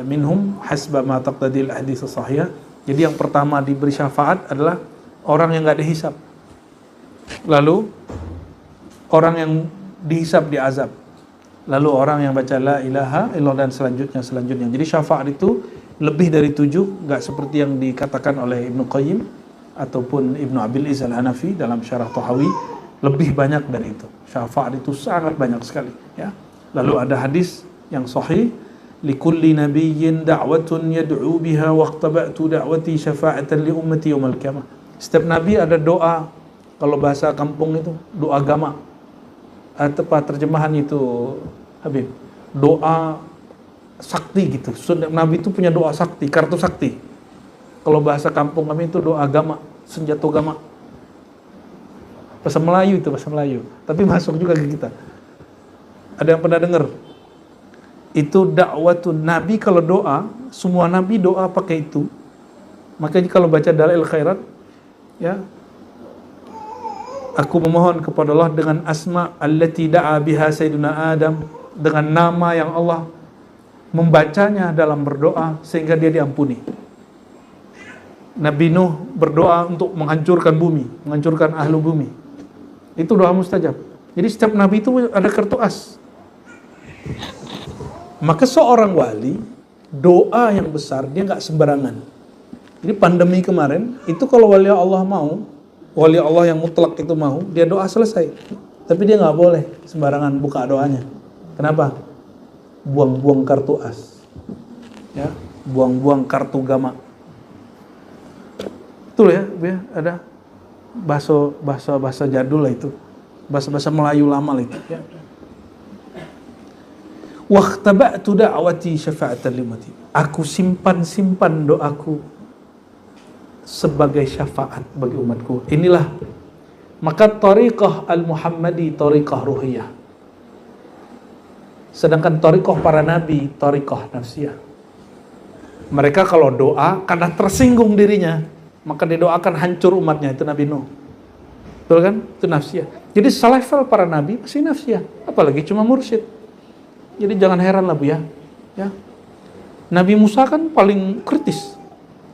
minhum hasba ma taqtadil hadits sahih. Jadi yang pertama diberi syafaat adalah orang yang enggak dihisab. Lalu orang yang dihisab diazab. Lalu orang yang baca la ilaha illallah dan selanjutnya. Jadi syafaat itu lebih dari 7, enggak seperti yang dikatakan oleh Ibnu Qayyim ataupun Ibnu Abil Izz Al-Hanafi dalam Syarah Tahawi, lebih banyak dari itu. Syafaat itu sangat banyak sekali, ya. Lalu ada hadis yang sahih, likulli nabiyyin da'watun yad'u biha waqtaba'tu da'wati syafa'atan li ummati yaumil qiyamah. Setiap nabi ada doa, kalau bahasa kampung itu doa gama. Tepat terjemahan itu Habib, doa sakti gitu. Nabi itu punya doa sakti, kartu sakti. Kalau bahasa kampung kami itu doa gama, senjata gama. Bahasa Melayu itu, bahasa Melayu. Tapi masuk juga ke kita. Ada yang pernah dengar? Itu dakwatun Nabi, kalau doa, semua Nabi doa pakai itu. Makanya kalau baca Dalail Khairat, ya, aku memohon kepada Allah dengan asma allati da'a biha sayyiduna Adam, dengan nama yang Allah membacanya dalam berdoa sehingga dia diampuni. Nabi Nuh berdoa untuk menghancurkan bumi, menghancurkan ahlu bumi. Itu doa mustajab. Jadi setiap nabi itu ada kartu as. Maka seorang wali, doa yang besar dia nggak sembarangan. Jadi pandemi kemarin itu kalau wali Allah mau, wali Allah yang mutlak itu mau, dia doa selesai. Tapi dia nggak boleh sembarangan buka doanya. Kenapa? Buang-buang kartu as, ya, buang-buang kartu gama. Betul ya, ada bahasa jadul lah itu, bahasa Melayu lama lah itu. Ya. Waqtaba'tu da'wati syafa'atan limati. Aku simpan doaku sebagai syafaat bagi umatku. Inilah maka tariqah al-Muhammadi tariqah ruhiyah. Sedangkan tariqah para nabi tariqah nafsiyah. Mereka kalau doa karena tersinggung dirinya, maka didoakan hancur umatnya, itu Nabi Nuh. Betul kan? Itu nafsiyah. Jadi selevel para nabi masih nafsiyah, apalagi cuma mursyid. Jadi jangan heran lah Bu ya. Nabi Musa kan paling kritis.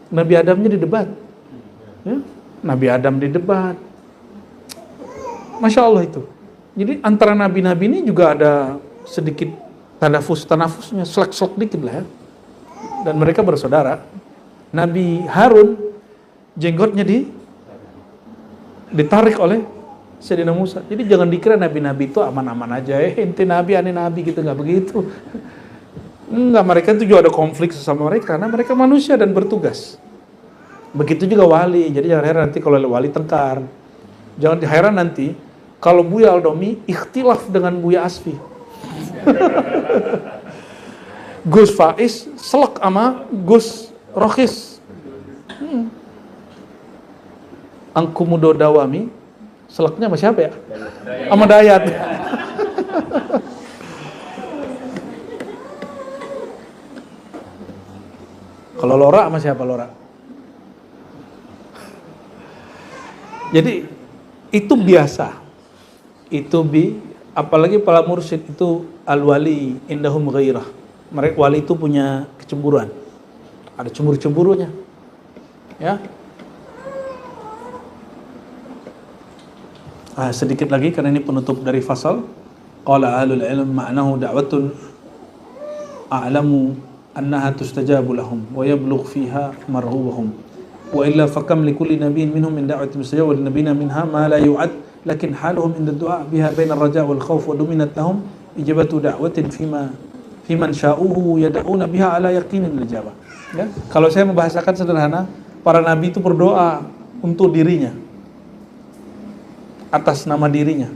Nabi Adamnya didebat. Ya. Nabi Adam didebat. Masya Allah itu. Jadi antara nabi-nabi ini juga ada sedikit tanafusnya, selek-selek dikit lah ya. Dan mereka bersaudara. Nabi Harun jenggotnya ditarik oleh Sayyidina Musa. Jadi jangan dikira nabi-nabi itu aman-aman aja. Ente nabi, aneh nabi gitu, nggak begitu. Enggak, mereka itu juga ada konflik sesama mereka karena mereka manusia dan bertugas. Begitu juga wali. Jadi jangan heran nanti kalau wali tengkar. Jangan heran nanti kalau Buya Aldomi ikhtilaf dengan Buya Asfi. Gus Faiz selek sama Gus Rohis. Angku Mudo Dawami seleknya sama siapa ya? Sama Dayat. Kalau Lora sama siapa Lora? Jadi itu biasa. Itu apalagi para mursyid itu al-wali indahum ghairah. Mereka wali itu punya kecemburuan. Ada cemburu-cemburunya. Ya. Sedikit lagi karena ini penutup dari fasal. Qala ahlul ilm ma'nahu da'watun a'lamu annaha tustajabu lahum wa yablugh fiha marhubuhum wa illa fakam likulli nabiyyin minhum min da'watin mustajabah wa nabiyina minha ma la yu'ad lakin haluhum inda du'a biha baina ar-raja' wal khawf wa dominat lahum ijabatu da'watin fiman sya'uhu yad'una biha ala yaqinin al-ijabah. Ya, kalau saya membahasakan sederhana, para nabi itu berdoa untuk dirinya, atas nama dirinya.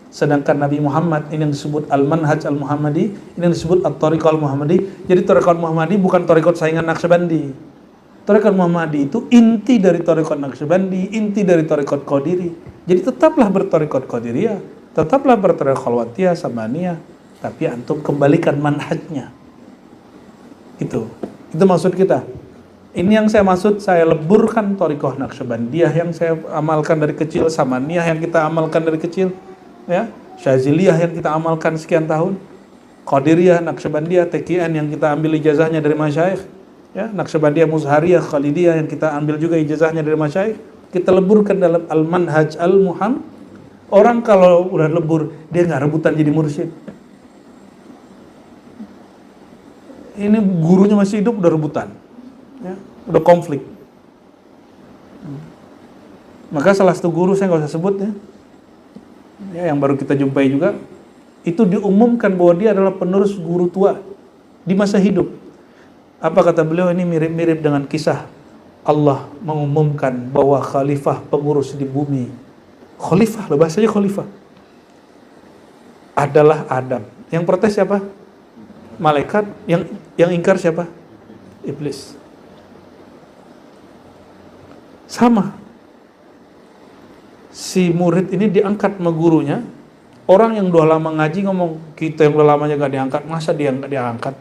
Sedangkan Nabi Muhammad ini yang disebut Al-Manhaj Al-Muhammadi, ini yang disebut At-Tariqah Al-Muhammadi. Jadi Tariqah Al-Muhammadi bukan Tariqah saingan Naqsyabandi. Tariqah Al-Muhammadi itu inti dari Tariqah Naqsyabandi, inti dari Tariqah Qadiri. Jadi tetaplah bertariqah Qadiriyah, tetaplah bertariqah Khalwatiyah, Samaniyah, tapi antum kembalikan manhajnya. Itu maksud kita. Ini yang saya maksud, saya leburkan Thariqah Naqsyabandiyah yang saya amalkan dari kecil, Samaniyah yang kita amalkan dari kecil, ya, Syaziliyah yang kita amalkan sekian tahun, Qadiriyah, Naqsyabandiyah, TKN yang kita ambil ijazahnya dari masyayikh, ya, Naqsyabandiyah, Muzhariyah, Khalidiyah yang kita ambil juga ijazahnya dari masyayikh, kita leburkan dalam al-manhaj al-muham. Orang kalau udah lebur, dia nggak rebutan jadi mursyid. Ini gurunya masih hidup udah rebutan, ya, udah konflik. Maka salah satu guru, saya nggak usah sebut ya, yang baru kita jumpai juga, itu diumumkan bahwa dia adalah penerus guru tua di masa hidup. Apa kata beliau? Ini mirip-mirip dengan kisah Allah mengumumkan bahwa khalifah pengurus di bumi, khalifah, bahasanya khalifah, adalah Adam. Yang protes siapa? Malaikat. Yang ingkar siapa? Iblis. Sama. Si murid ini diangkat sama gurunya. Orang yang udah lama ngaji ngomong, kita yang udah lamanya gak diangkat, masa dia gak diangkat?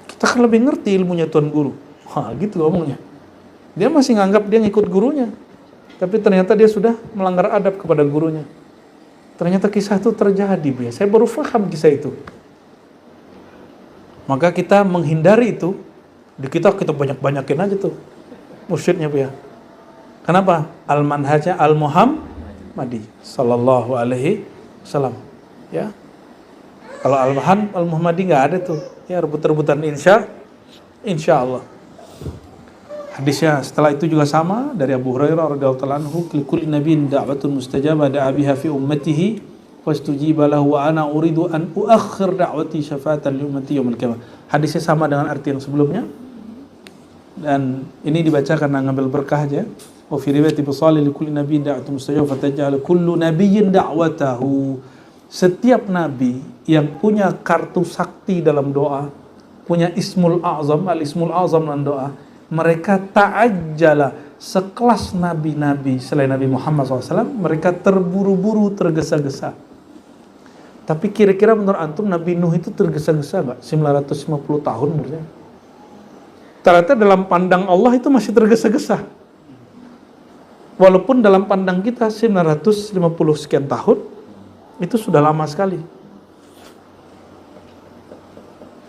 Kita kan lebih ngerti ilmunya Tuan Guru. Wah, gitu ngomongnya. Dia masih nganggap dia ngikut gurunya, tapi ternyata dia sudah melanggar adab kepada gurunya. Ternyata kisah itu terjadi, ya. Saya baru paham kisah itu. Maka kita menghindari itu. Di kita banyak-banyakin aja tuh mursyidnya, ya. Kenapa? Al-manhajnya al-Muhammadi sallallahu alaihi wasallam. Ya. Kalau al-Muhammadi enggak ada tuh. Ya, rebut-rebutan insya Allah. Hadisnya setelah itu juga sama dari Abu Hurairah radhiyallahu anhu, kullu nabiyyin da'watun mustajabah da'a biha fi ummatihi fastujiba lahu wa ana uridu an uakhir da'wati syafa'atan li ummati yaumil qiyamah. Hadisnya sama dengan arti yang sebelumnya. Dan ini dibaca karena ngambil berkah aja. Wa fi riwayat Bukhari li kulli nabiyyin da'watun mustajabah fataj'al kullu nabiyyin da'watahu. Setiap nabi yang punya kartu sakti dalam doa, punya ismul a'zam, al-ismul a'zam dalam doa, mereka ta'ajjala, sekelas nabi-nabi selain Nabi Muhammad SAW, mereka terburu-buru, tergesa-gesa. Tapi kira-kira menurut antum Nabi Nuh itu tergesa-gesa gak? 950 tahun umurnya. Ternyata dalam pandang Allah itu masih tergesa-gesa. Walaupun dalam pandang kita 950 sekian tahun, itu sudah lama sekali.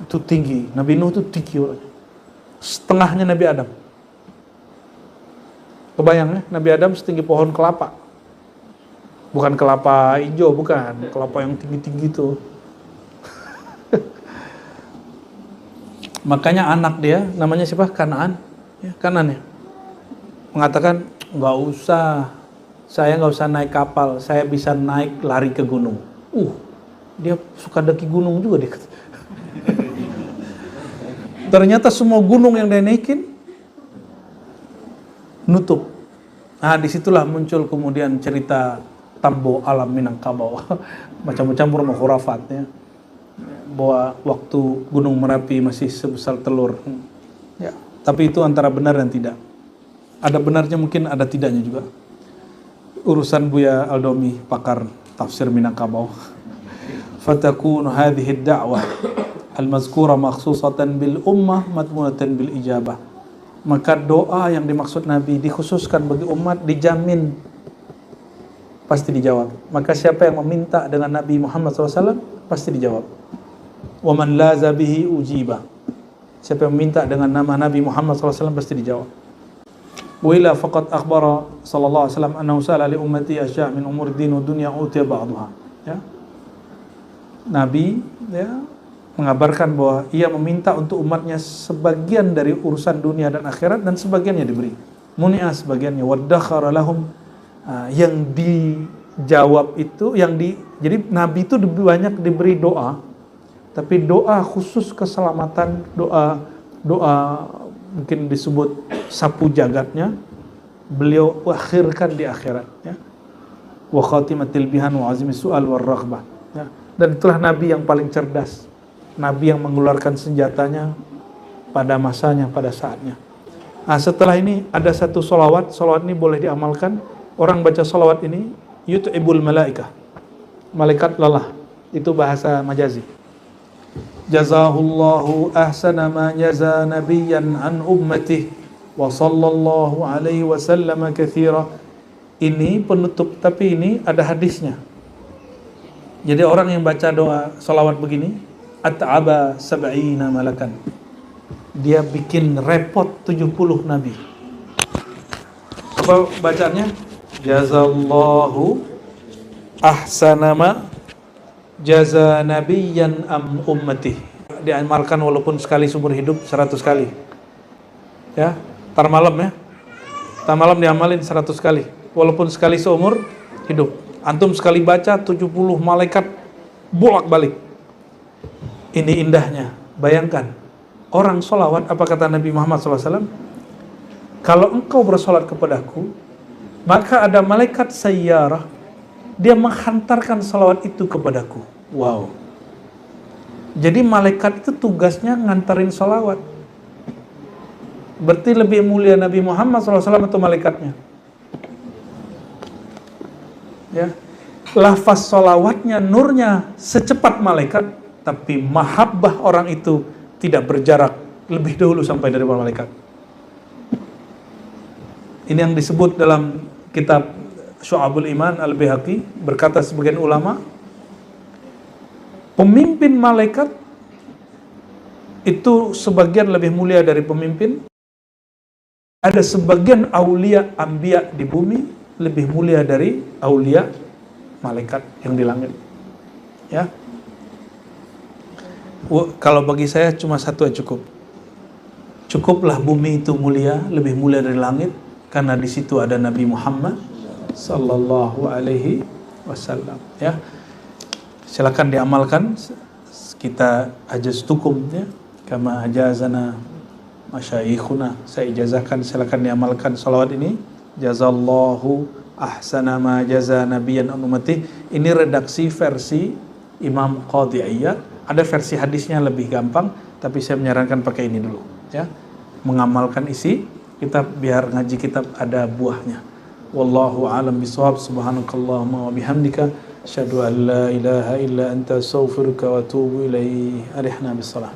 Itu tinggi. Nabi Nuh itu tinggi orangnya. Setengahnya Nabi Adam. Kebayang ya, Nabi Adam setinggi pohon kelapa. Bukan kelapa hijau, bukan. Kelapa yang tinggi-tinggi itu. Makanya anak dia, namanya siapa? Kanaan. Ya, Kanaan ya. Mengatakan, nggak usah. Saya nggak usah naik kapal. Saya bisa naik lari ke gunung. Dia suka daki gunung juga dia. Ternyata semua gunung yang dia naikin nutup. Nah, disitulah muncul kemudian cerita Tambo Alam Minangkabau. Macam-macam rumah khurafatnya. Bahwa waktu Gunung Merapi masih sebesar telur. Ya, tapi itu antara benar dan tidak. Ada benarnya mungkin, ada tidaknya juga. Urusan Buya Aldomi, pakar tafsir Minangkabau. Fatakunu hadhihi ad-da'wah al-mazkura makhsusatan bil ummah madmunatan bil ijabah. Maka doa yang dimaksud Nabi dikhususkan bagi umat, dijamin pasti dijawab. Maka siapa yang meminta dengan Nabi Muhammad SAW pasti dijawab. Wa man laza bihi ujiba. Siapa yang meminta dengan nama Nabi Muhammad SAW pasti dijawab. Wa ila faqad akhbara sallallahu alaihi wasallam annahu sa'ala li ummati asya' min umur din wa dunya utiya ba'daha. Ya. Nabi ya mengabarkan bahwa ia meminta untuk umatnya sebagian dari urusan dunia dan akhirat, dan sebagiannya diberi. Muni'a sebagiannya, waddakhara lahum, yang dijawab itu, jadi Nabi itu banyak diberi doa, tapi doa khusus keselamatan, doa mungkin disebut sapu jagatnya, beliau akhirkan di akhirat. Ya. Wa khatimatil bihan wa azmi su'al wa raghbah. Ya. Dan itulah Nabi yang paling cerdas. Nabi yang mengeluarkan senjatanya pada masanya, pada saatnya. Nah, setelah ini ada satu solawat ini boleh diamalkan. Orang baca solawat ini, yut'ibul malaikah. Malaikat lelah. Itu bahasa majazi. Jazahullahu ahsana ma jaza nabiyyan an ummatihi wa sallallahu alaihi wasallam katsira. Ini penutup, tapi ini ada hadisnya. Jadi orang yang baca doa salawat begini, at'aba sab'ina malakan, dia bikin repot 70 nabi. Apa bacanya? Jazallahu ahsanama jaza nabiyyan am ummati. Diamalkan walaupun sekali seumur hidup 100 kali. Ya, tar malam ya. Tar malam diamalin 100 kali. Walaupun sekali seumur hidup. Antum sekali baca 70 malaikat bolak-balik. Ini indahnya. Bayangkan, orang sholawat, apa kata Nabi Muhammad SAW? Kalau engkau bersolat kepadaku, maka ada malaikat sayyarah, dia menghantarkan sholawat itu kepadaku. Wow. Jadi malaikat itu tugasnya nganterin sholawat. Berarti lebih mulia Nabi Muhammad SAW atau malaikatnya? Ya, lafaz sholawatnya, nurnya secepat malaikat, tapi mahabbah orang itu tidak berjarak lebih dahulu sampai dari malaikat. Ini yang disebut dalam kitab Syu'abul Iman Al-Baihaqi, berkata sebagian ulama, pemimpin malaikat itu sebagian lebih mulia dari pemimpin. Ada sebagian aulia anbiya di bumi lebih mulia dari aulia malaikat yang di langit. Ya. Kalau bagi saya cuma satu aja cukup. Cukuplah bumi itu mulia, lebih mulia dari langit, karena di situ ada Nabi Muhammad sallallahu alaihi wasallam. Ya. Silakan diamalkan. Kita ajastukum ya, kama ajazana masyayikhuna. Saya ijazahkan, silakan diamalkan salawat ini. Jazallahu ahsana ma jaza nabiyyan an ummati. Ini redaksi versi Imam Qadhi Iyad. Ada versi hadisnya lebih gampang, tapi saya menyarankan pakai ini dulu ya. Mengamalkan isi kitab biar ngaji kitab ada buahnya. Wallahu a'lam bishawab. Subhanakallahumma wa bihamdika asyhadu an la ilaha illa anta astaghfiruka wa atubu ilaik. Arihna bis salah.